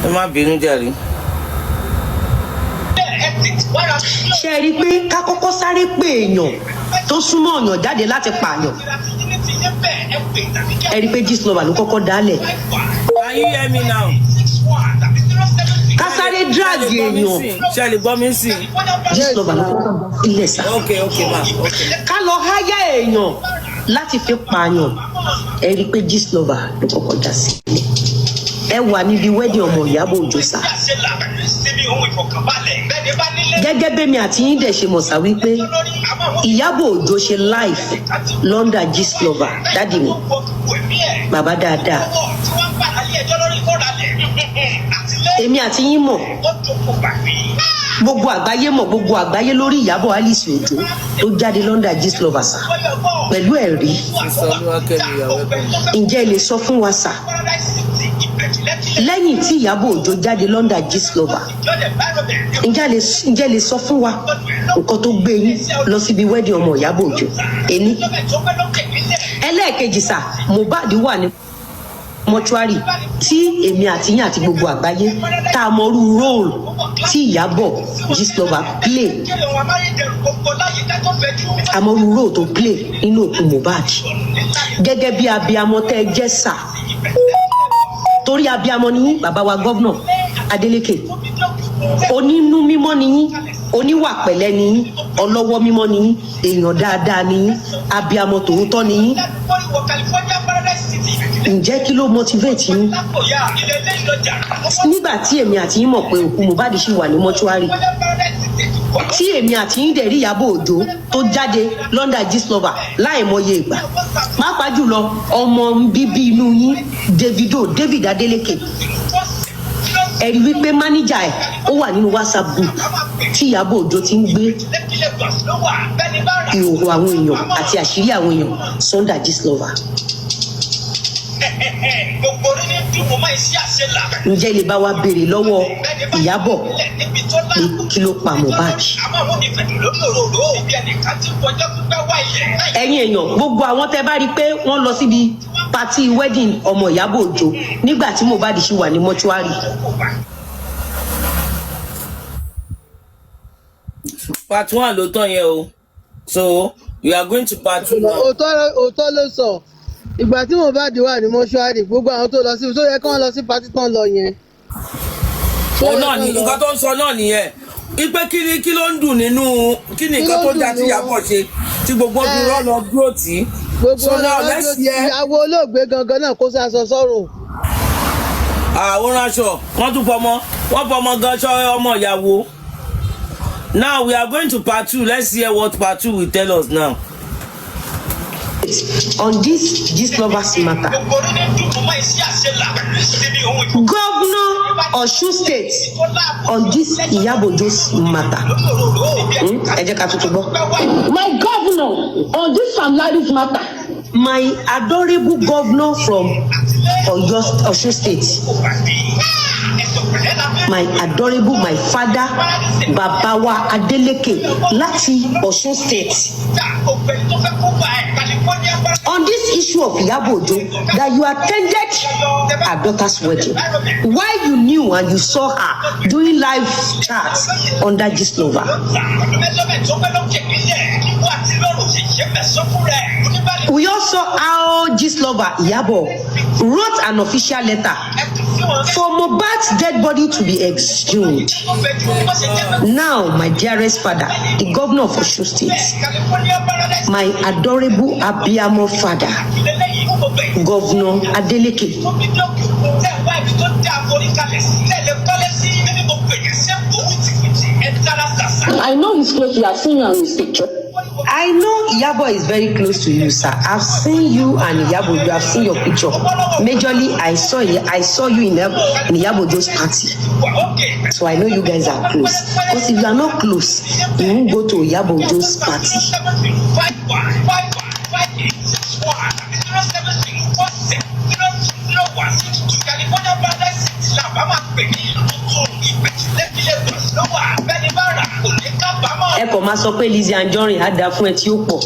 Ẹ má bínú jàre. Ṣé rí pé ká kọ́kọ́ sáré pé èèyàn tó súnmọ́ ọ̀yàn jáde láti pààyàn. Ẹ rí pé Gistlover ló kọ́kọ́ dálẹ̀. Can you hear me now? Ká sáré drag èèyàn. Ṣé lè gbọ́ mi sí? Gistlover ló kọ́kọ́ ilẹ̀ sá. Okay, ma. Ká lọ háyà èèyàn láti fi pààyàn. Ẹ rí pé Gistlover ló kọ́kọ́ dá sí. Ẹ wà níbi wedding ọmọ Ìyábọ̀ Òjó sá. Gẹ́gẹ́ bẹ́mi àti yín dẹ̀ ṣe mọ̀ sá wípé Ìyábọ̀ Òjó ṣe live London Gistlover dádì mi bàbá dáadáa. Èmi àti yín mọ̀ gbogbo àgbáyé mọ̀ gbogbo àgbáyé lórí Ìyábọ̀ Alice Òjó tó jáde London Gistlover sá pẹ̀lú ẹ̀rí. Ǹjẹ́ ẹ lè sọ fún wa sá lẹ́yìn tí Ìyábọ̀ Òjó jáde London Gistlover ǹjẹ́ lè sọ fún wa nǹkan tó gbé yín lọ síbi wedding ọmọ Ìyábọ̀ Òjó ẹni. Ẹlẹ́ẹ̀kejì sá Mohbad wà ní mọ́ṣúárì tí èmi àti yín àti gbogbo àgbáyé tá a mọrú róòlù tí Ìyábọ̀ Gistlover play a mọrú róòlù tó play nínú òkú Mohbad gẹ́gẹ́ bí abiyamọ tẹ́ jẹ́ sá torí abiyamọ ni yín bàbá wa gọ́vnà Adeleke onínú mímọ́ ni yín oníwà pẹ̀lẹ́ ni yín ọlọ́wọ́ mímọ́ ni yín èèyàn dáadáa ni yín abiyamọ tòótọ́ ni yín. Ǹjẹ́ kí ló motivate yín nígbà tí èmi àti yín mọ̀ pé òkú Mohbad ṣì wà ní mọ́ṣúárì tí èmi àti yín dẹ̀ rí Ìyábọ̀ Òjó tó jáde London Gistlover láì mọye ìgbà pàápàá jùlọ ọmọ bíbí inú yín David Adeleke ẹ rí wípé máníjà ẹ̀ ó wà nínú WhatsApp group tí Ìyábọ̀ Òjó ti ń gbé ìhòòhò àwọn èèyàn àti àṣírí àwọn èèyàn Sunday Gistlover. Ǹjẹ́ lè bá wa béèrè lọ́wọ́ Ìyábọ̀ pé kí ló pa Mohbad? Ẹ̀yin èèyàn gbogbo àwọn tẹ́ bá rí i pé wọ́n lọ síbi pàtí wedding ọmọ Ìyábọ̀ Òjó nígbà tí Mohbad ṣì wà ní mọ́ṣúárì. Part 1 ló tán yẹn o. So we are going to part 2 now. Òótọ́ ló sọ. Ìgbà tí Mohbad wà ní mọ́ṣúárì gbogbo àwọn tó lọ sí tó yẹ kí wọ́n lọ sí pátí tán lọ yẹn. Òun náà ni nǹkan tó ń sọ náà nìyẹn. Ipe kí ló ń dùn nínú kí ni nǹkan tó dá tí Ìyábọ̀ ṣe tí gbogbo dúró lọ dúró tì í. Gbogbo ìyàwó olóògbé gangan náà kó sàṣọ sọ́rùn. Àwọn aṣọ wọ́n tún fọmọ gan ṣọ́ ọmọ ìyàwó. Now we are going to part 2. Let's hear what part 2 will tell us now. On this Gistlover's matter, Governor Osun State on this Ìyábọ̀ Òjó's matter. My governor on this Sam Larry's matter. My adorable governor from Osun State. My adorable, my father, Babawa Adeleke, láti Osun State. on this issue of Iyabo Ojo, that you attended her daughter's wedding, why you knew and you saw her doing live chats on that Gist Lover. We also saw how Gist Lover Iyabo wrote an official letter for Mohbad's dead body to be exhumed. Now, my dearest father, the governor of Osun State, my adorable Abiyamo father, Governor Adeleke, I know he's close. We have seen you on his picture. I know Iyabo is very close to you, sir. I've seen you and Iyabo. You have seen your picture. Majorly, I saw you in Iyabo Ojo's party. So I know you guys are close. Because if you are not close, you won't go to Iyabo Ojo's party. Ẹ kò máa sọ pé Lizzy Anjorin á dá fún ẹ tí ó pọ̀.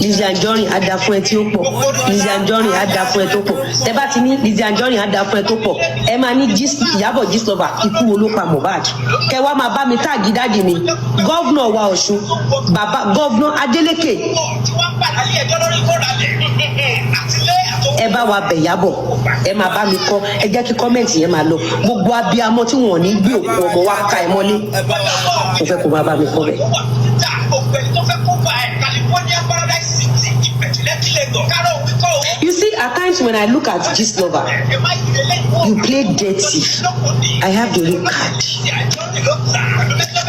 Lizzy Anjorin á dá fún ẹ tí ó pọ̀. Lizzy Anjorin á dá fún ẹ tó pọ̀. Tẹ bá ti ní Lizzy Anjorin á dá fún ẹ tó pọ̀. Ẹ máa ní Iyabo Gist Lover ikú wo ló pa Mohbad. Kẹ wá máa bá mi táàgì dáàdì mi. Gọ́vnọ̀ wa Ọ̀ṣun, bàbá gọ́vnọ̀ Adeleke. Ẹ bá wa bẹ̀ Iyabo, ẹ máa bá mi kọ́, ẹ jẹ́ kí kọ́mẹ̀ntì yẹn máa lọ. Gbogbo abiyamọ tí wọ́n ní gbé òkú ọmọ wa ká ẹ mọ́lé. Mo fẹ́ kó máa bá mi kọ́ bẹ̀. You see, at times when I look at Gist Lover, you play dirty. I have the real card.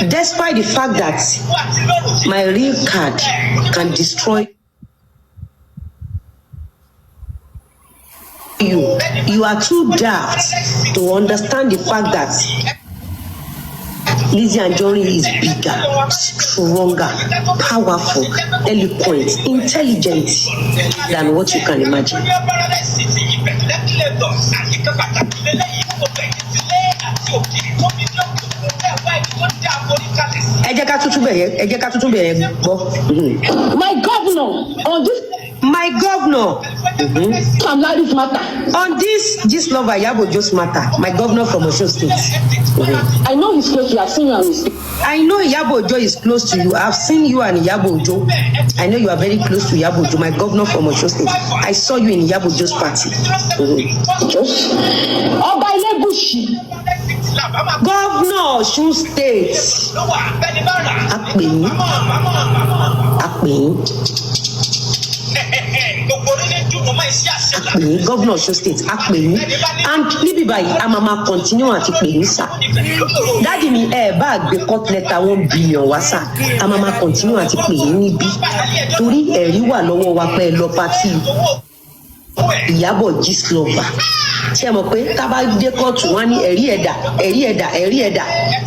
Despite the fact that my real card can destroy you, you are too daft to understand the fact that Lizzy Anjorin is bigger, stronger, powerful, eloquent, intelligent than what you can imagine. My governor on this. My governor. Matter. On this Gist Lover Iyabo Ojo's matter, my governor from Osun State. I know he's close. You have seen you on his picture. I know Iyabo Ojo is close to you. I've seen you and Iyabo Ojo. I know you are very close to Iyabo Ojo, my governor from Osun State. I saw you in Iyabo Ojo's party. Oba Ilebushi. Governor Osun State. Governor Osun State Akpeni, and níbí báyìí a máa continue àti pè yín sá. Dáàdì mi bá gbé court letter 1 billion wá sá, a máa continue àti pè yín níbí torí ẹ̀rí wà lọ́wọ́ wa pé lọ pàtì Iyabo Gist Lover. Ṣé mọ̀ pé tá bá dé kóòtù wọ́n ní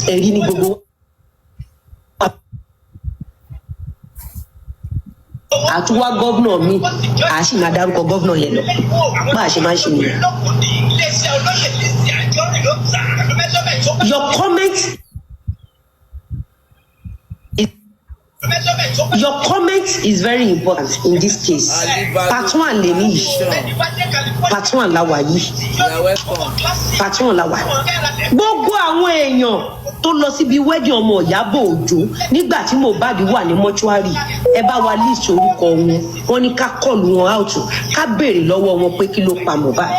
ẹ̀rí ní gbogbo. Àtúwá gọ́vnọ̀ mi, a sì máa dárúkọ gọ́vnọ̀ yẹn lọ. Bá a ṣe máa ń ṣe nìyẹn. Your comment is very important in this case. Part 1 lè ní yìí. Part 1 la wà yìí. Part 1 la wà. Gbogbo àwọn èèyàn tó lọ síbi wedding ọmọ Iyabo Ojo nígbà tí Mohbad wà ní mọ́ṣúárì, ẹ bá wa list orúkọ wọn. Wọ́n ní ká call wọn out, ká béèrè lọ́wọ́ wọn pé kí ló pa Mohbad.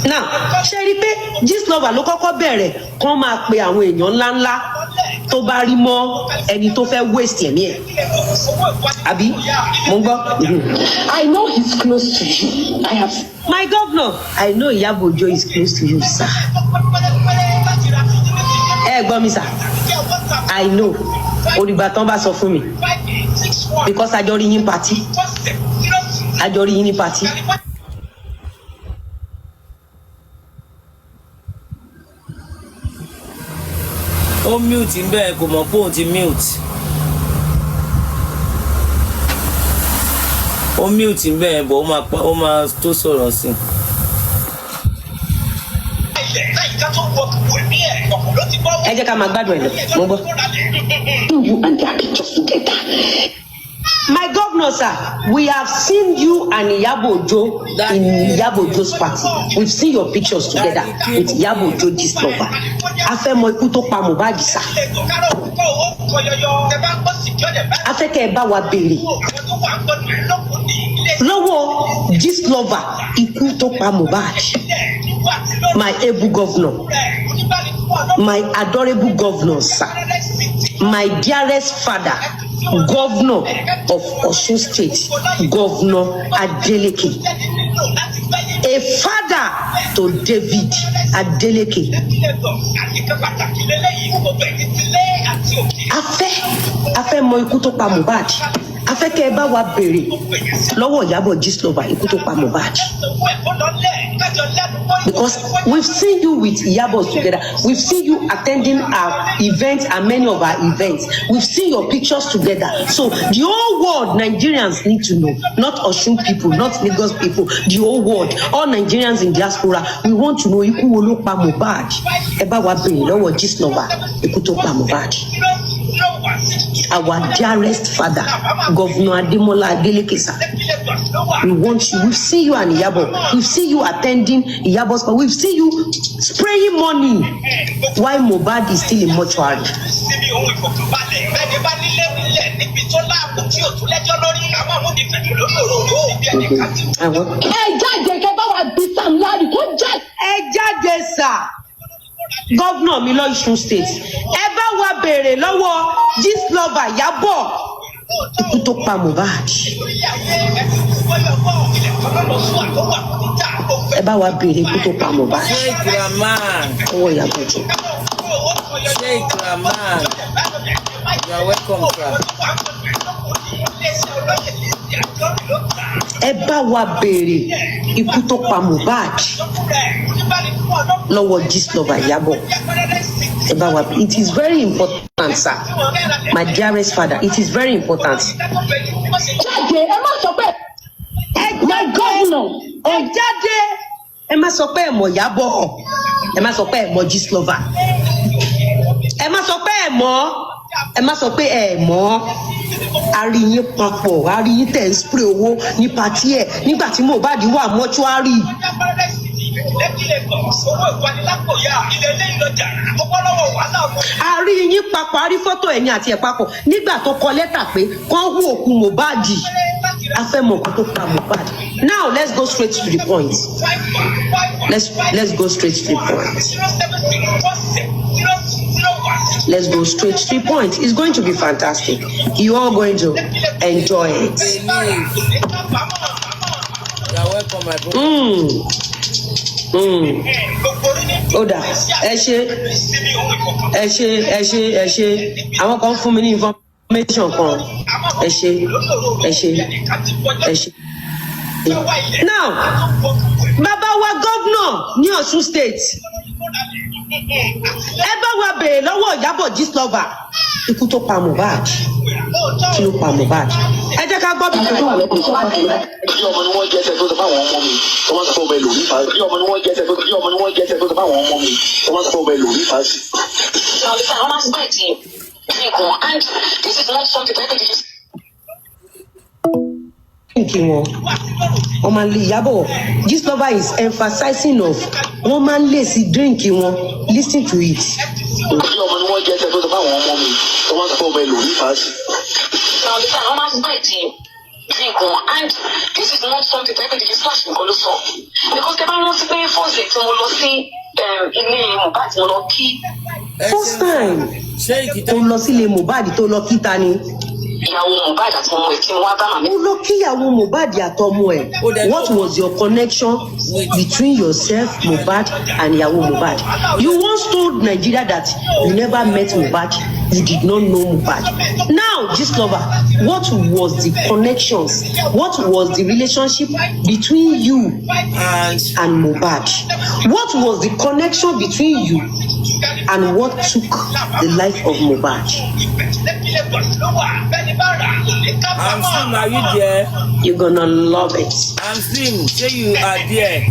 Now, ṣe rí pé Gist Lover ló kọ́kọ́ bẹ̀rẹ̀ kán máa pe àwọn èèyàn ńláńlá tó bá rí mọ́ ẹni tó fẹ́ waste ẹ̀mí ẹ̀. Àbí mo ń gbọ́. I know he's close to you. I have. My governor, I know Iyabo Ojo is close to you, sir. Gbọ́ mi, sir. I know. Olùgbà tán bá sọ fún mi. Because àjọ rí yín party. Ó mute ń bẹ́ẹ̀ kò mọ̀ pé òun ti mute. Ó mute ń bẹ́ẹ̀ bọ̀ ó máa tó sọ̀rọ̀ sí. Ẹ jẹ́ ká máa gbádùn ẹ̀ lọ, mo gbọ́. You and their pictures together. My governor, sir, we have seen you and Iyabo Ojo in Iyabo Ojo's party. We've seen your pictures together with Iyabo Ojo this lover. Afẹ́mọ ikú tó pa Mohbad, sir. Afẹ́ kẹ́ ẹ bá wa béèrè lọ́wọ́ this lover ikú tó pa Mohbad. My able governor, my adorable governor, sir, my dearest father, governor of Osun State, Governor Adeleke, a father to David Adeleke. Afẹ́ mọ ikú tó pa Mohbad. Afẹ́ kẹ́ ẹ bá wa béèrè lọ́wọ́ Iyabo Gistlover ikú tó pa Mohbad. Because we've seen you with Iyabo together. We've seen you attending our events and many of our events. We've seen your pictures together. So the whole world, Nigerians need to know. Not Osun people, not Lagos people. The whole world, all Nigerians in diaspora, we want to know ikú wo ló pa Mohbad. Ẹ bá wa béèrè lọ́wọ́ Gistlover ikú tó pa Mohbad. Our dearest father, Governor Ademola Adeleke, sir. We want you. We've seen you and Iyabo. We've seen you attending Iyabo's, but we've seen you spraying money while Mohbad is still in mortuary. Sir. Governor mi lọ Osun State. Ẹ bá wa béèrè lọ́wọ́ Gistlover Iyabo ikú tó pa Mohbad. Ẹ bá wa béèrè ikú tó pa Mohbad. Ọwọ́ Iyabo Ojo. Sheikh Rahman, you are welcome, sir. Ẹ bá wa béèrè ikú tó pa Mohbad lọ́wọ́ Gistlover Iyabo. Ẹ bá wa. It is very important, sir. My dearest father, it is very important. Jáde, ẹ má sọ pé my governor. Ẹ jáde. Ẹ má sọ pé ẹ mọ̀ Iyabo. Ẹ má sọ pé ẹ mọ̀ Gistlover. Ẹ má sọ pé ẹ mọ̀. Ẹ má sọ pé ẹ mọ̀. A rí yín papọ̀, a rí yín tẹ̀ ń spray owó ní pàtí ẹ̀ nígbà tí Mohbad wà mọ́ṣúárì. A rí yín papọ̀, a rí fọ́tò ẹ̀yìn àti ẹ̀ papọ̀ nígbà tó kọ lẹ́tà pé kán hú òkú Mohbad. A fẹ́ mọ̀ kó tó pa Mohbad. Now let's go straight to the point. Let's go straight to the point. Let's go straight to the point. It's going to be fantastic. You are going to enjoy it. You are welcome, my brother. Oda, ẹ ṣé. Àwọn kan fún mi ní information kan. Ẹ ṣé. Now, bàbá wa governor ní Osun State. Ẹ bá wa béèrè lọ́wọ́ Iyabo Gistlover ikú tó pa Mohbad. Kí ló pa Mohbad? Ẹ jẹ́ ká gbọ́ bí wọ́n wà lẹ́kọ̀ọ́ sọ́kà sílẹ̀. Bí ọmọ ni wọ́n jẹ́sẹ̀ tó ti bá àwọn ọmọ mi, tó máa ń sọ ọbẹ̀ lórí fa. Bí ọmọ ni wọ́n jẹ́sẹ̀ tó ti bá àwọn ọmọ mi, tó máa ń sọ ọbẹ̀ lórí fa sí. And this is not something that they just wọ́n máa ń lé Iyabo. Gistlover is emphasizing of wọ́n máa ń lé sí drink wọn. Listen to it. Bí ọmọ ni wọ́n jẹ́sẹ̀ tó ti bá àwọn ọmọ mi, tó máa ń sọ ọbẹ̀ lórí fa sí. And this is not something that they just slash nǹkan ló sọ. Because the man wants to pay first day tí mo lọ sí ilé Mohbad mo lọ kí. First time tó lọ sí ilé Mohbad tó lọ kí ta ni? Ìyàwó Mohbad àti ọmọ ẹ̀ tí mo wá bá màmí. Ó lọ kí ìyàwó Mohbad àtọmọ ẹ̀. What was your connection between yourself, Mohbad, and ìyàwó Mohbad? You once told Nigeria that you never met Mohbad, you did not know Mohbad. Now, Gistlover, what was the connections? What was the relationship between you and Mohbad? What was the connection between you and what took the life of Mohbad. I'm Slim, are you there? You're gonna love it. I'm Slim, say you are there.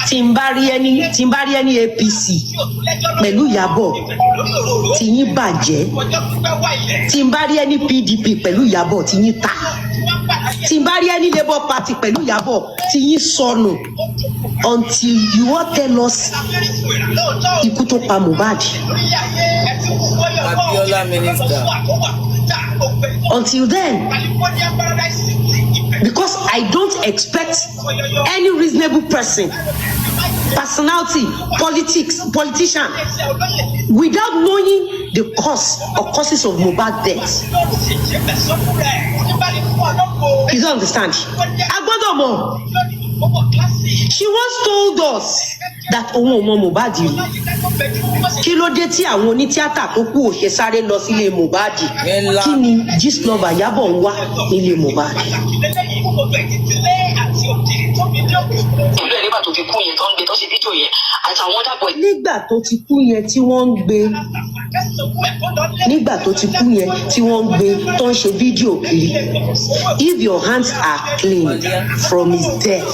Timbari any APC pẹ̀lú Ìyábọ̀ tí yín bàjẹ́. Timbari any PDP pẹ̀lú Ìyábọ̀ tí yín ta. Timbari any Labour Party pẹ̀lú Ìyábọ̀ tí yín sọnù. Until you all tell us ikú tó pa Mohbad. Abiola minister. Until then, because I don't expect any reasonable person, personality, politician, without knowing the cause or causes of Mohbad death. You don't understand? Agbodomo, she once told us that Mohbad kí ló dé tí àwọn onítíátà tó kú ò ṣe sáré lọ sílé Mohbad, kí ni Gistlover Ìyábọ̀ ń wá nílé Mohbad. Nígbà tó ti kú yẹn tí wọ́n ń gbé tó ń ṣe fídíò kiri, if your hands are clean from his death,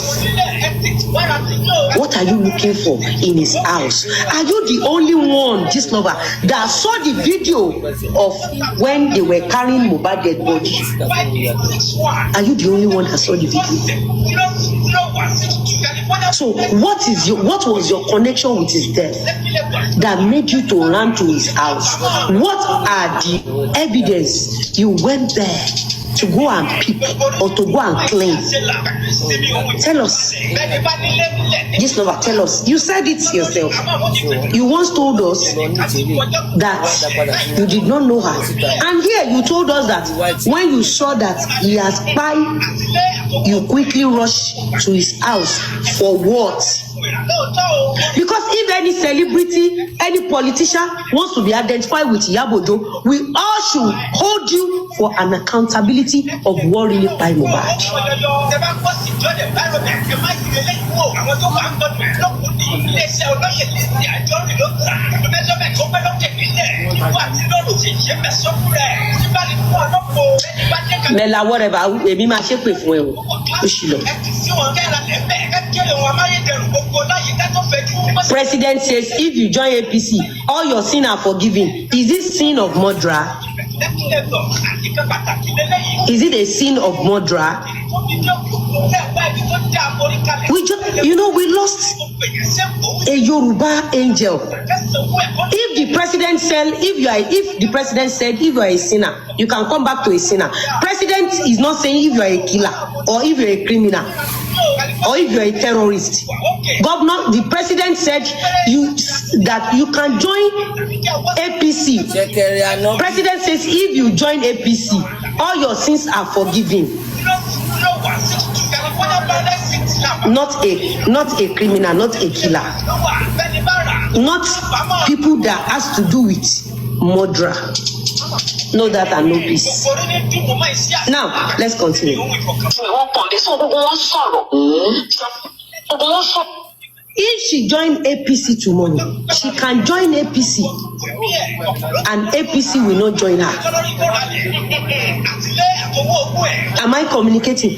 what are you looking for in his house? Are you the only one, Gistlover, that saw the video of when they were carrying Mohbad dead body? Are you the only one that saw the video? So what was your connection with his death that made you to run to his house? What are the evidence you went there to go and pick or to go and claim? Tell us. Gistlover, tell us. You said it yourself. You once told us that you did not know her. And here you told us that when you saw that he has spied, you quickly rushed to his house. For what? Because if any celebrity, any politician wants to be identified with Iyabojo, we all should hold you for an accountability of what really by Mohbad. Mela, whatever, èmi máa ṣépè fún ẹ o. Ó ṣì lọ. President says if you join APC, all your sins are forgiven. Is this sin of murder? Is it a sin of murder? We lost a Yoruba angel. If the president said if you are a sinner, you can come back to a sinner. President is not saying if you are a killer or if you are a criminal or if you are a terrorist. Governor, the president said that you can join APC. President says if you join APC, all your sins are forgiven. Not a criminal, not a killer, not people that has to do with murder. No that and no peace. Now let's continue. If she join APC tomorrow, she can join APC and APC will not join her. Am I communicating?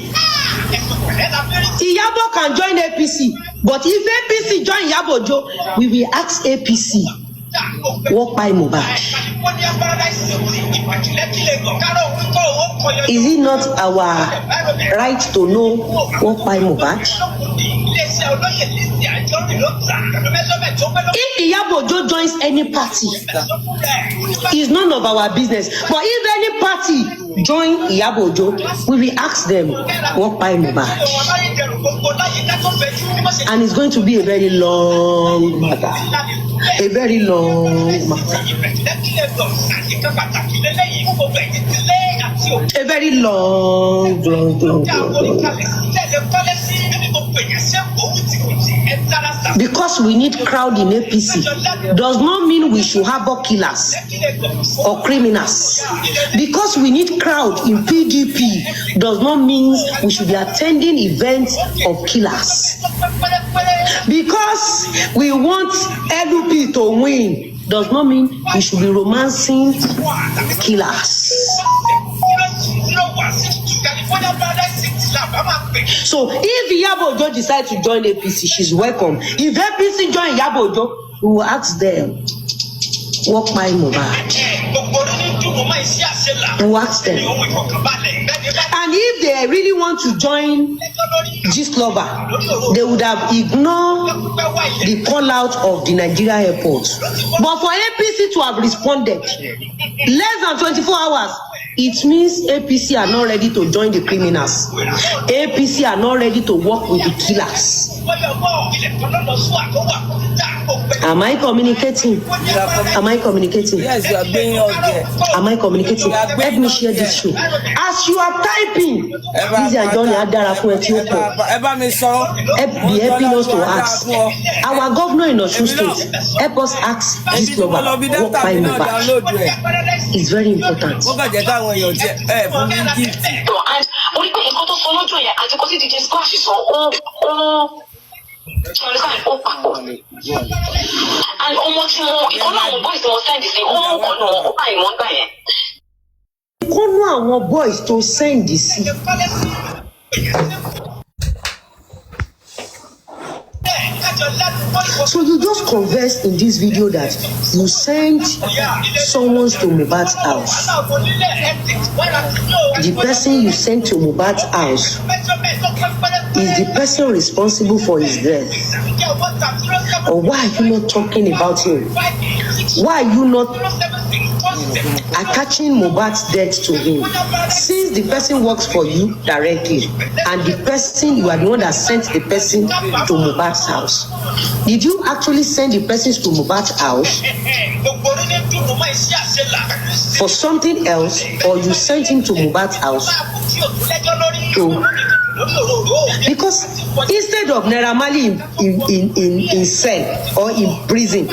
Iyabo can join APC, but if APC join Iyabojo, we will ask APC, what by Mohbad? Is it not our right to know what by Mohbad? If Iyabojo joins any party, it's none of our business. But if any party join Iyabojo, we will ask them what by Mohbad. And it's going to be a very long matter. A very long matter. A very long. Because we need crowd in APC does not mean we should harbor killers or criminals. Because we need crowd in PDP does not mean we should be attending events of killers. Because we want LP to win does not mean we should be romancing killers. So if Iyabo Ojo decides to join APC, she's welcome. If APC join Iyabo Ojo, we will ask them, walk my Mohbad. We will ask them. And if they really want to join Gist Lover, they would have ignored the call out of the Nigeria airport. But for APC to have responded less than 24 hours, it means APC are not ready to join the criminals. APC are not ready to work with the killers. Am I communicating? Am I communicating? Yes, you are being out there. Am I communicating? Let me share this show. As you are typing, these are Johnny Adara for Ethiopia. Be helping us to ask. Our governor in Osun State, help us ask this lover, walk by Mohbad. It's very important. And almost boys to send this. So you just confessed in this video that you sent someone to Mohbad's house. The person you sent to Mohbad's house is the person responsible for his death. Or why are you not talking about him? Why are you not attaching Mohbad's death to him? Since the person works for you directly, and the person, you are the one that sent the person to Mohbad's house. Did you actually send the persons to Mohbad's house for something else, or you sent him to Mohbad's house because instead of Naira Marley in cell or in prison,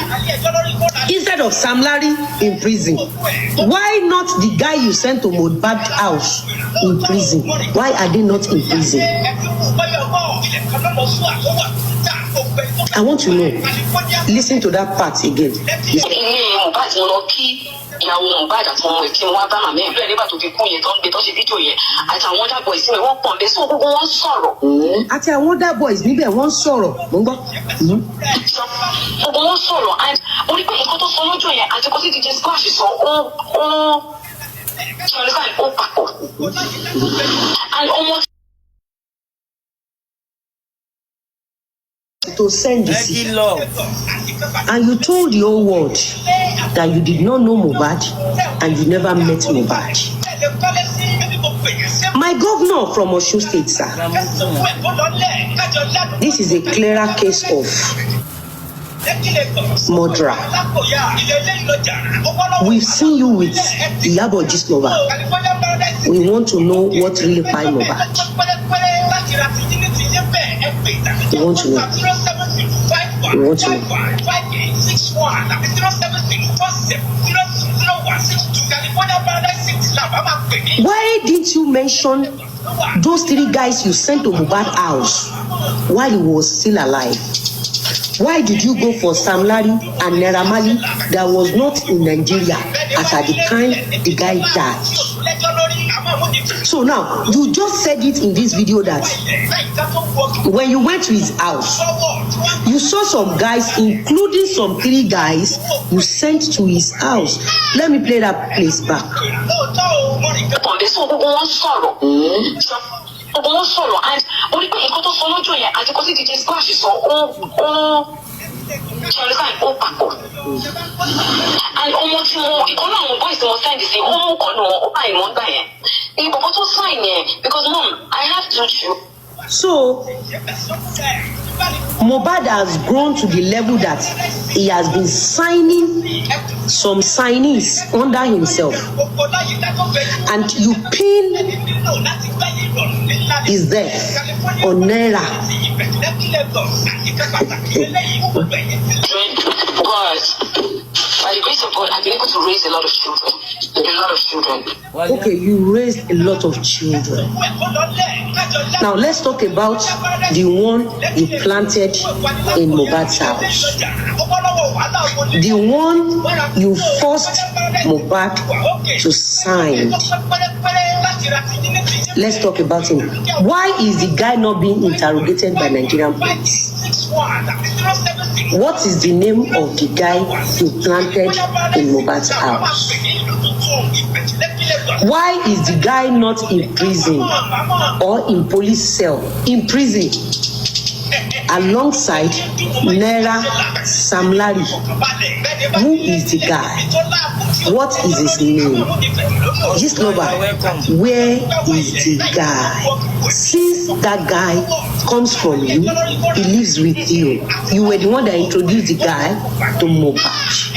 instead of Sam Larry in prison, why not the guy you sent to Mohbad's house in prison? Why are they not in prison? I want to know. Listen to that part again. ìyàwó Mohbad àti ọmọ ìkí wọn bá màmí ẹgbẹ́ nígbà tó fi kún yẹn tó ń gbé tó ṣe fídíò yẹn àti àwọn other boys níbẹ̀ wọ́n pọ̀ ń bẹ sí gbogbo wọn sọ̀rọ̀. àti àwọn other boys níbẹ̀ wọ́n sọ̀rọ̀ mo ń gbọ́. gbogbo wọn sọ̀rọ̀ and mo rí pé nǹkan tó sọ lọ́jọ́ yẹn àti kó sì DJ Splash sọ ó papọ̀ and ọmọ. To send this, and you told the whole world that you did not know Mohbad and you never met Mohbad. My governor from Osun State, sir, this is a clearer case of murderer. We've seen you with Iyabo Gist Lover. We want to know what really find Mohbad. We want to know. We want to know. Why didn't you mention those 3 guys you sent to Mohbad's house while he was still alive? Why did you go for Sam Larry and Naira Marley that was not in Nigeria as at the time the guy died? So now, you just said it in this video that when you went to his house, you saw some guys, including some 3 guys you sent to his house. Let me play that place back. And only pé nǹkan tó sọ lọ́jọ́ yẹn àti kó sì DJ Splash sọ ó papọ̀ and ọmọ tí wọn ìkan náà àwọn boys tí wọn send sí ó mú kan náà ó bá ìwọ̀n gbà yẹn ìbọ̀bọ̀ tó sign yẹn because mom I have to choose. So Mohbad has grown to the level that he has been signing some signings under himself, and you pin his death on Naira. But by the grace of God, I've been able to raise a lot of children. A lot of children. Okay, you raised a lot of children. Now let's talk about the one you planted in Mohbad's house. The one you forced Mohbad to sign. Let's talk about him. Why is the guy not being interrogated by Nigerian police? What is the name of the guy you planted in Mohbad's house? Why is the guy not in prison or in police cell? In prison alongside Naira Sam Larry. Who is the guy? What is his name? This lover, where is the guy? Since that guy comes from you, he lives with you. You were the one that introduced the guy to Mohbad.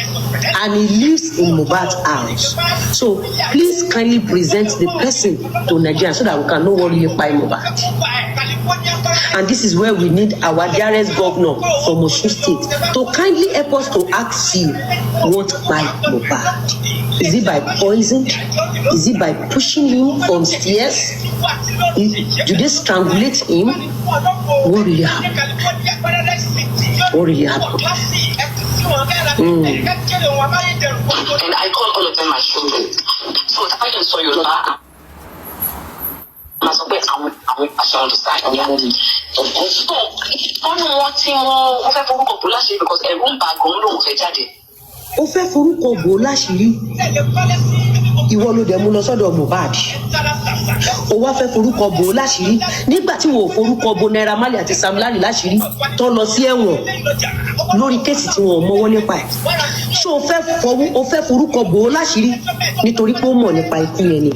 And he lives in Mohbad's house. So please kindly present the person to Nigeria so that we can know what you buy Mohbad. And this is where we need our dearest governor from Osun State to kindly help us to ask you what by Mohbad. Is it by poison? Is it by pushing him from stairs? Do they strangulate him? What really happened? What really happened? And I call all of them my children. So if I can saw you laugh, I shall understand. So, because everyone back home don't get it. Ó fẹ́ forúkọ bò láṣìírí. Ìwọ ló dẹ̀ mú lọ sọ́dọ̀ Mohbad. Ó wá fẹ́ forúkọ bò láṣìírí. Nígbà tí wọ́n forúkọ bò Naira Marley àti Sam Larry láṣìírí tó lọ sí ẹ̀wọ̀n lórí kéèsì tí wọ́n mọ́wọ́ nípa ẹ̀. Ṣé ó fẹ́ forúkọ bò láṣìírí nítorí pé ó mọ̀ nípa ikú yẹn ni?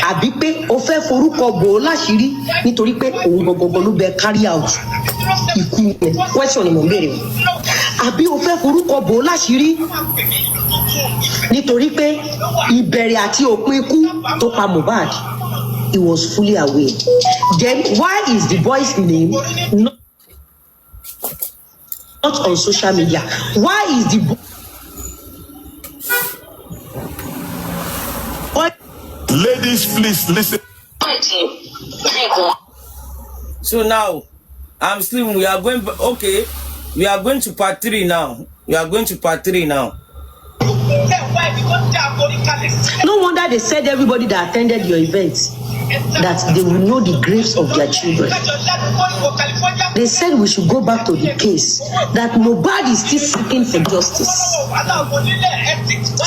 Àbí pé ó fẹ́ forúkọ bò láṣìírí nítorí pé òun gbọgbọgbọ ló bẹ carry out ikú yẹn? Question ni mo ń béèrè. Àbí ó fẹ́ forúkọ bò láṣìírí nítorí pé ìbẹ̀rẹ̀ àti òpin ikú tó pa Mohbad, he was fully aware. Then why is the boy's name not on social media? Why is the boy? Ladies, please listen. So now, I'm sleeping. We are going. Okay, we are going to part 3 now. We are going to part 3 now. No wonder they said everybody that attended your event that they will know the graves of their children. They said we should go back to the case that Mohbad is still seeking for justice.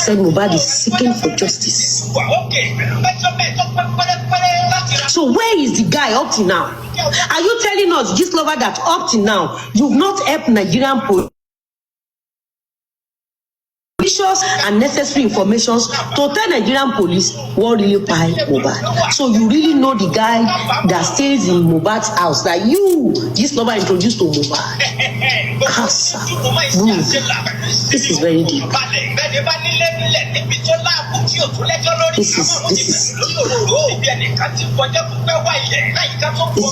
Said Mohbad is seeking for justice. So where is the guy up to now? Are you telling us, this lover, that up to now you've not helped Nigerian police and necessary information to tell Nigerian police what really buy Mohbad? So you really know the guy that stays in Mohbad's house that you, this lover, introduced to Mohbad? Kasa, this is very deep. This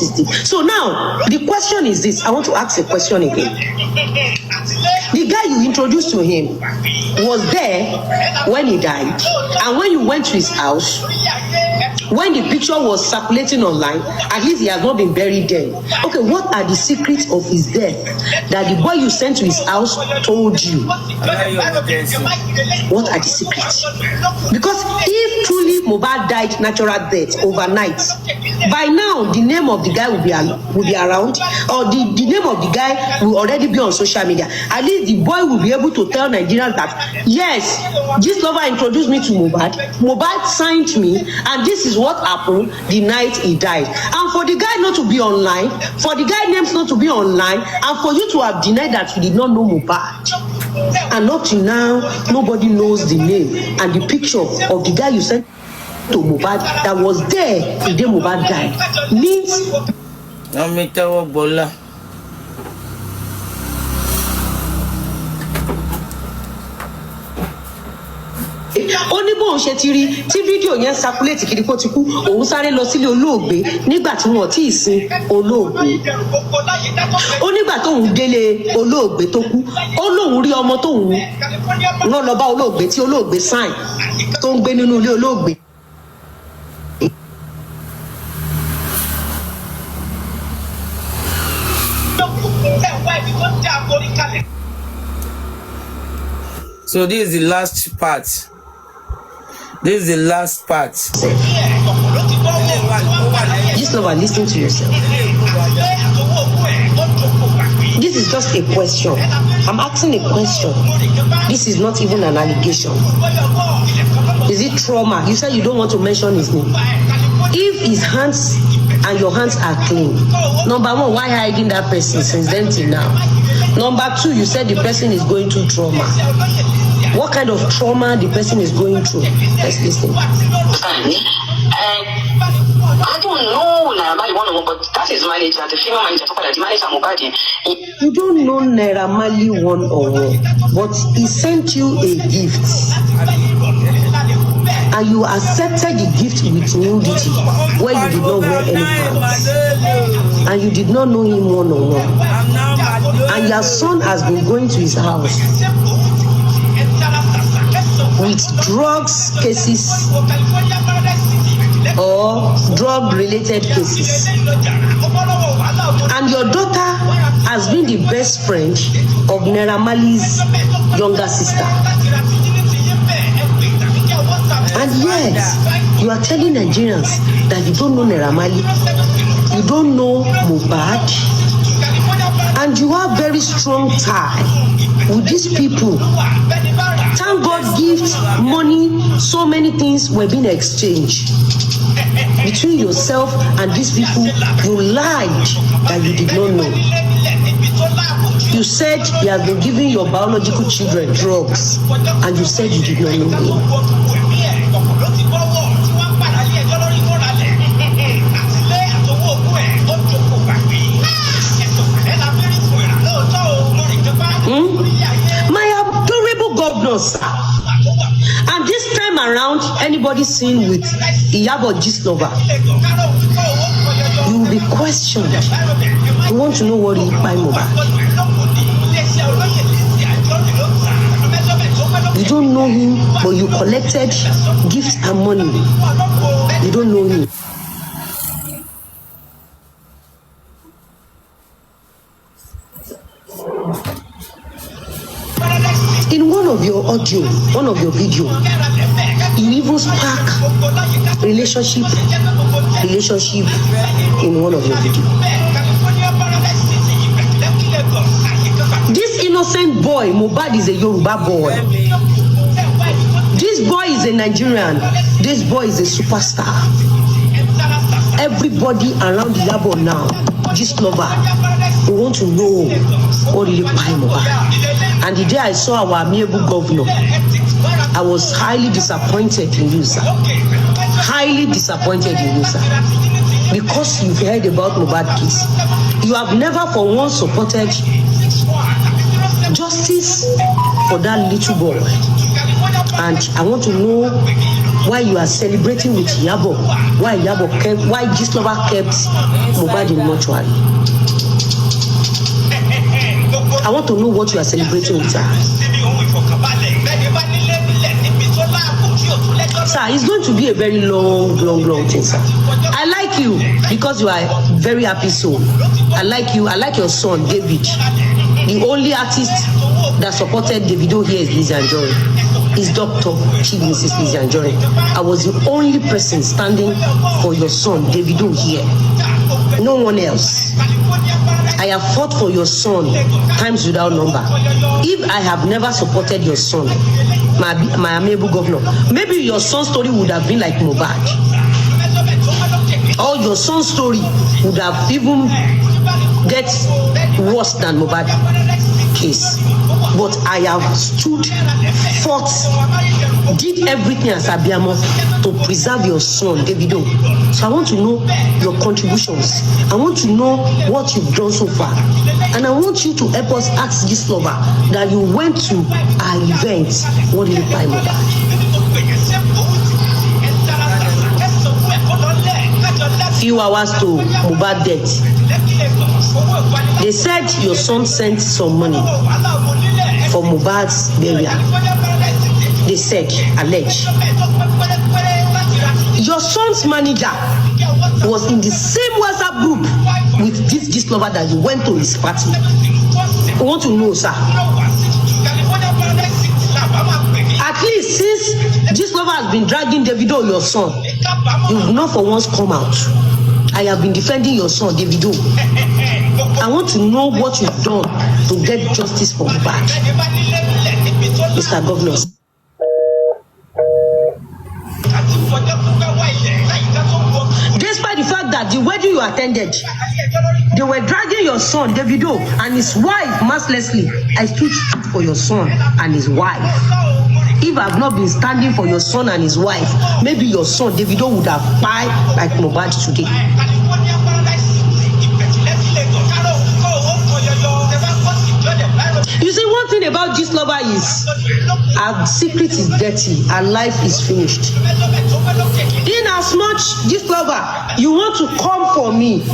is deep. So now the question is this. I want to ask a question again. The guy you introduced to him was there when he died, and when you went to his house, when the picture was circulating online, at least he has not been buried there. Okay, what are the secrets of his death that the boy you sent to his house told you? What are the secrets? Because if truly Mohbad died natural death overnight, by now the name of the guy will be around, or the name of the guy will already be on social media. At least the boy will be able to tell Nigerians that yes, this lover introduced me to Mohbad. Mohbad signed me, and this is what happened the night he died. And for the guy not to be online, for the guy names not to be online, and for you to have denied that you did not know Mohbad. And up to now, nobody knows the name and the picture of the guy you sent to Mohbad that was there the day Mohbad died. Means only pé òun ṣe ti rí tí fídíò yẹn circulate kiri kó ti kú òun sáré lọ sílé olóògbé nígbà tí wọn tí ì sin olóògbé ó nígbà tóun délé olóògbé tó kú ó lóun rí ọmọ tóun rán lọ bá olóògbé tí olóògbé sign tó ń gbé nínú ilé olóògbé. So this is the last part. This is the last part. Just love and listen to yourself. This is just a question. I'm asking a question. This is not even an allegation. Is it trauma? You said you don't want to mention his name. If his hands and your hands are clean, number one, why hiding that person since then till now? Number two, you said the person is going through trauma. What kind of trauma the person is going through? Let's listen. I don't know Naira Marley one-on-one, but that is manager, the female manager, the manager Mohbad. You don't know Naira Marley one-on-one, but he sent you a gift. And you accepted the gift with nudity, where you did not wear any pants. And you did not know him one-on-one. And your son has been going to his house with drugs cases or drug-related cases. And your daughter has been the best friend of Naira Marley's younger sister. And yes, you are telling Nigerians that you don't know Naira Marley, you don't know Mohbad, and you have very strong tie with these people. Thank God, gifts, money, so many things were being exchanged between yourself and these people. You lied that you did not know. You said you have been giving your biological children drugs, and you said you did not know him. My adorable governors, and this time around, anybody seen with Iyabo Gistlover, you will be questioned. You want to know what he buy Mohbad. You don't know him, but you collected gifts and money. You don't know him. In one of your audio, one of your video, you even spark relationship in one of your video. This innocent boy, Mohbad, is a Yoruba boy. This boy is a Nigerian. This boy is a superstar. Everybody around Iyabo now, Gistlover, we want to know what did you buy Mohbad. And the day I saw our amiable governor, I was highly disappointed in you, sir. Highly disappointed in you, sir. Because you've heard about Mohbad case. You have never for once supported justice for that little boy. And I want to know why you are celebrating with Iyabo. Why Gistlover kept Mohbad in mortuary. I want to know what you are celebrating with her. Sir, it's going to be a very long thing, sir. I like you because you are a very happy soul. I like you. I like your son, David. The only artist that supported Davido here is Lizzy Anjorin. Is Dr. Chief Mrs. Lizzy Anjorin. I was the only person standing for your son, Davido, here. No one else. I have fought for your son times without number. If I have never supported your son, my amiable governor, maybe your son's story would have been like Mohbad. Or your son's story would have even get worse than Mohbad case. But I have stood, fought, did everything as Abiamo to preserve your son, Davido. So I want to know your contributions. I want to know what you've done so far. And I want you to help us ask Gistlover that you went to our event. What did you buy Mohbad? few hours to Mohbad death. They said your son sent some money for Mohbad's burial. They said, alleged. Your son's manager was in the same WhatsApp group with this lover that you went to his party. I want to know, sir. At least since this lover has been dragging Davido, your son, you've not for once come out. I have been defending your son, Davido. I want to know what you've done to get justice for Mohbad, Mr. Governor. Despite the fact that the wedding you attended, they were dragging your son, Davido, and his wife mercilessly. I stood for your son and his wife. If I have not been standing for your son and his wife, maybe your son, Davido, would have died like Mohbad today. You see, one thing about this lover is her secret is dirty, her life is finished. In as much this lover, you want to come for me,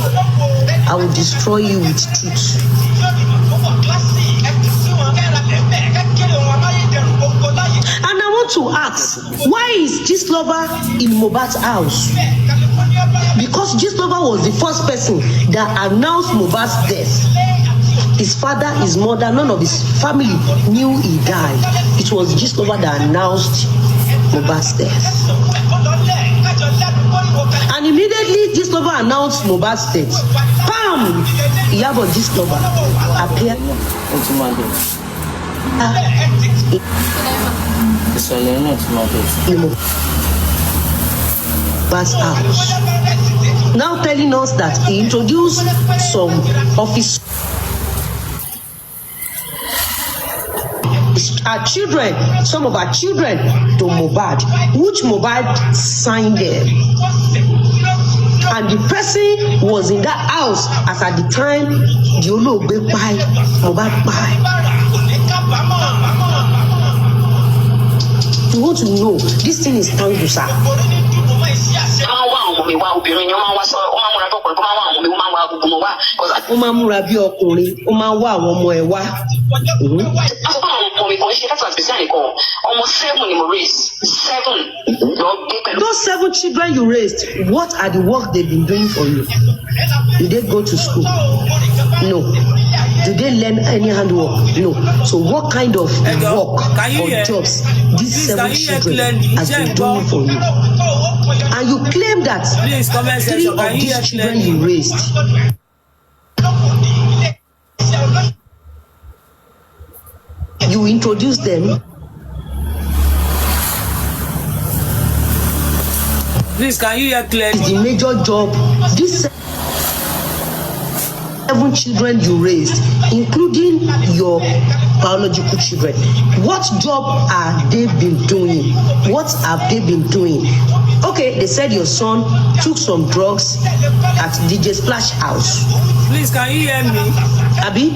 I will destroy you with truth. And I want to ask, why is this lover in Mohbad's house? Because this lover was the first person that announced Mohbad's death. His father, his mother, none of his family knew he died. It was this lover that announced Mohbad's death. And immediately this lover announced Mohbad's death. Bam! Iyabo this lover appeared into my death. Mohbad's house. Now telling us that he introduced some officers. Our children, some of our children to Mohbad, which Mohbad signed them. And the person was in that house as at the time the Olobe by Mohbad by. You want to know, this thing is tangled, sir. Ó máa múra bí ọkùnrin, ó máa wá àwọn ọmọ ẹ̀ wá. Those 7 children you raised, what are the work they've been doing for you? Did they go to school? No. Did they learn any handwork? No. So what kind of work or jobs these 7 children has been doing for you? And you claim that 3 of these children you raised, you introduced them. Please, can you hear clearly? The major job, these 7 children you raised, including your biological children, what job are they been doing? What have they been doing? Okay, they said your son took some drugs at DJ Splash house. Please, can you hear me? Abi?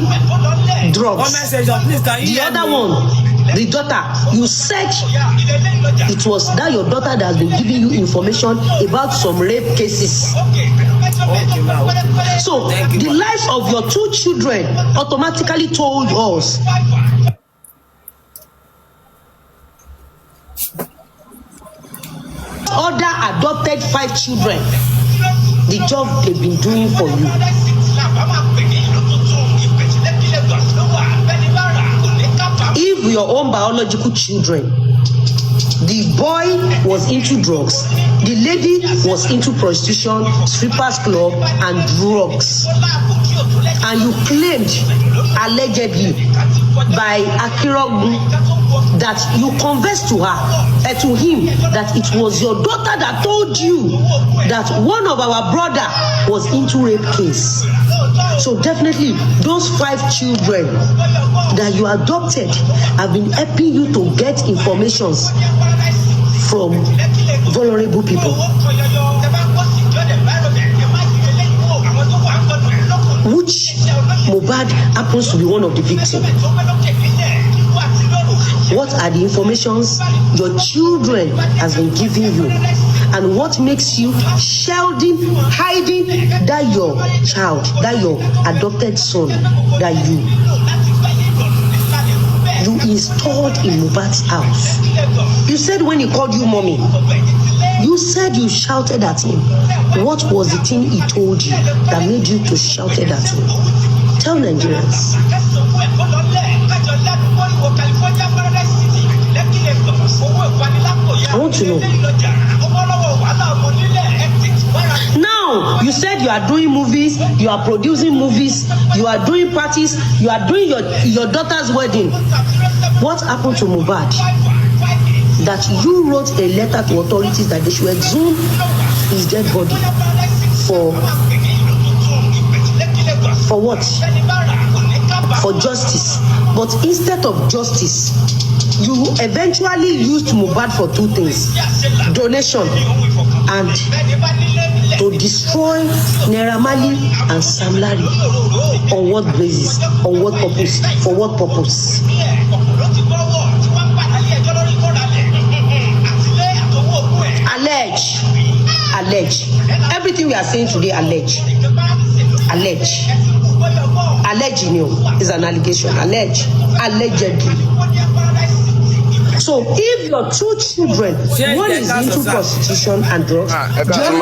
Drugs. Please, can you the hear other me? one, the daughter, you said it was that your daughter that has been giving you information about some rape cases. So the lives of your 2 children automatically told us other adopted 5 children, the job they've been doing for you. If your own biological children, the boy was into drugs, the lady was into prostitution, strippers club, and drugs, and you claimed allegedly by Akirogu that you confessed to her, to him, that it was your daughter that told you that one of our brother was into rape case. So definitely those 5 children that you adopted have been helping you to get informations from vulnerable people, which Mohbad happens to be one of the victims. What are the informations your children has been giving you? and what makes you shielding, hiding that your child, that your adopted son, that you installed in Mohbad's house. You said when he called you mommy, you said you shouted at him. What was the thing he told you that made you to shout at him? Tell Nigerians. I want to know. Now, you said you are doing movies, you are producing movies, you are doing parties, you are doing your daughter's wedding. What happened to Mohbad? That you wrote a letter to authorities that they should exhume his dead body for what? For justice. But instead of justice, you eventually used Mohbad for two things: donation and to destroy Naira Marley and Sam Larry. On what basis? On what purpose? For what purpose? Allege. Everything we are saying today, allege. Alleging you is an allegation. Allegedly. So if your two children, one is into prostitution and drugs, are you telling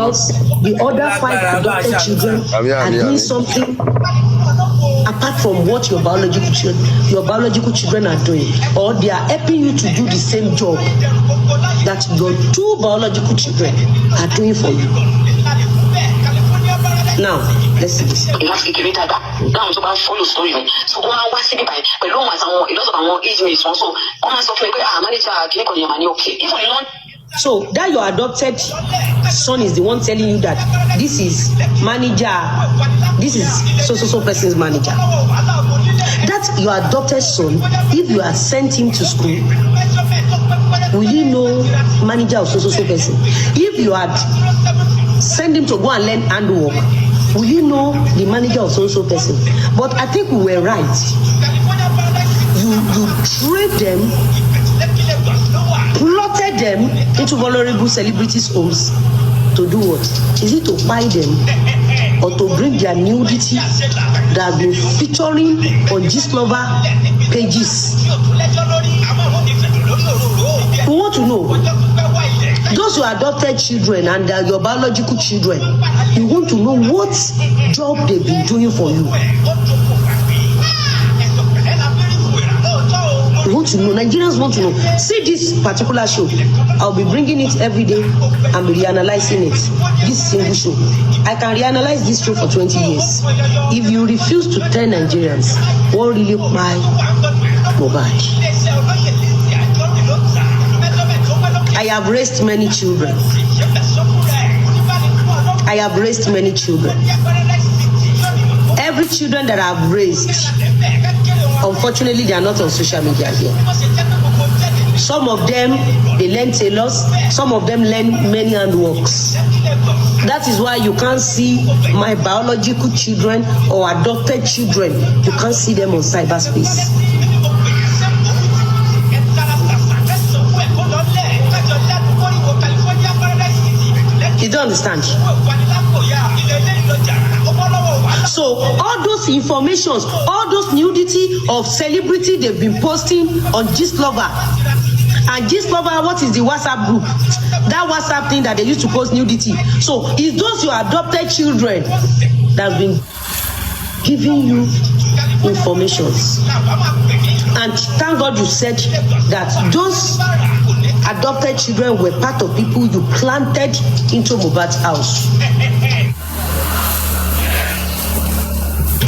us the other 5 adopted children are doing something apart from what your biological children are doing, or they are helping you to do the same job that your 2 biological children are doing for you? Now, let's see this. Now, to follow story. So, a lot of age mates also. So that your adopted son is the one telling you that this is so person's manager. That your adopted son, if you have sent him to school, will you know manager of so person? If you had sent him to go and learn handwork, will you know the manager of so person? But I think we were right. You trade them, plotted them into vulnerable celebrities' homes to do what? Is it to buy them or to bring their nudity that has been featuring on Gistlover pages? We want to know. Those who adopted children and your biological children, you want to know what job they've been doing for you. You want to know. Nigerians want to know. See this particular show. I'll be bringing it every day and be reanalyzing it. This single show. I can reanalyze this show for 20 years. If you refuse to tell Nigerians what really buy Mohbad. I have raised many children. Every children that I've raised, unfortunately, they are not on social media here. Some of them, they learn tailors. Some of them learn many handworks. That is why you can't see my biological children or adopted children. You can't see them on cyberspace. You don't understand? So all those informations, all those nudity of celebrity they've been posting on Gistlover. And Gistlover, what is the WhatsApp group? That WhatsApp thing that they used to post nudity. So it's those your adopted children that have been giving you informations. And thank God you said that those adopted children were part of people you planted into Mohbad's house.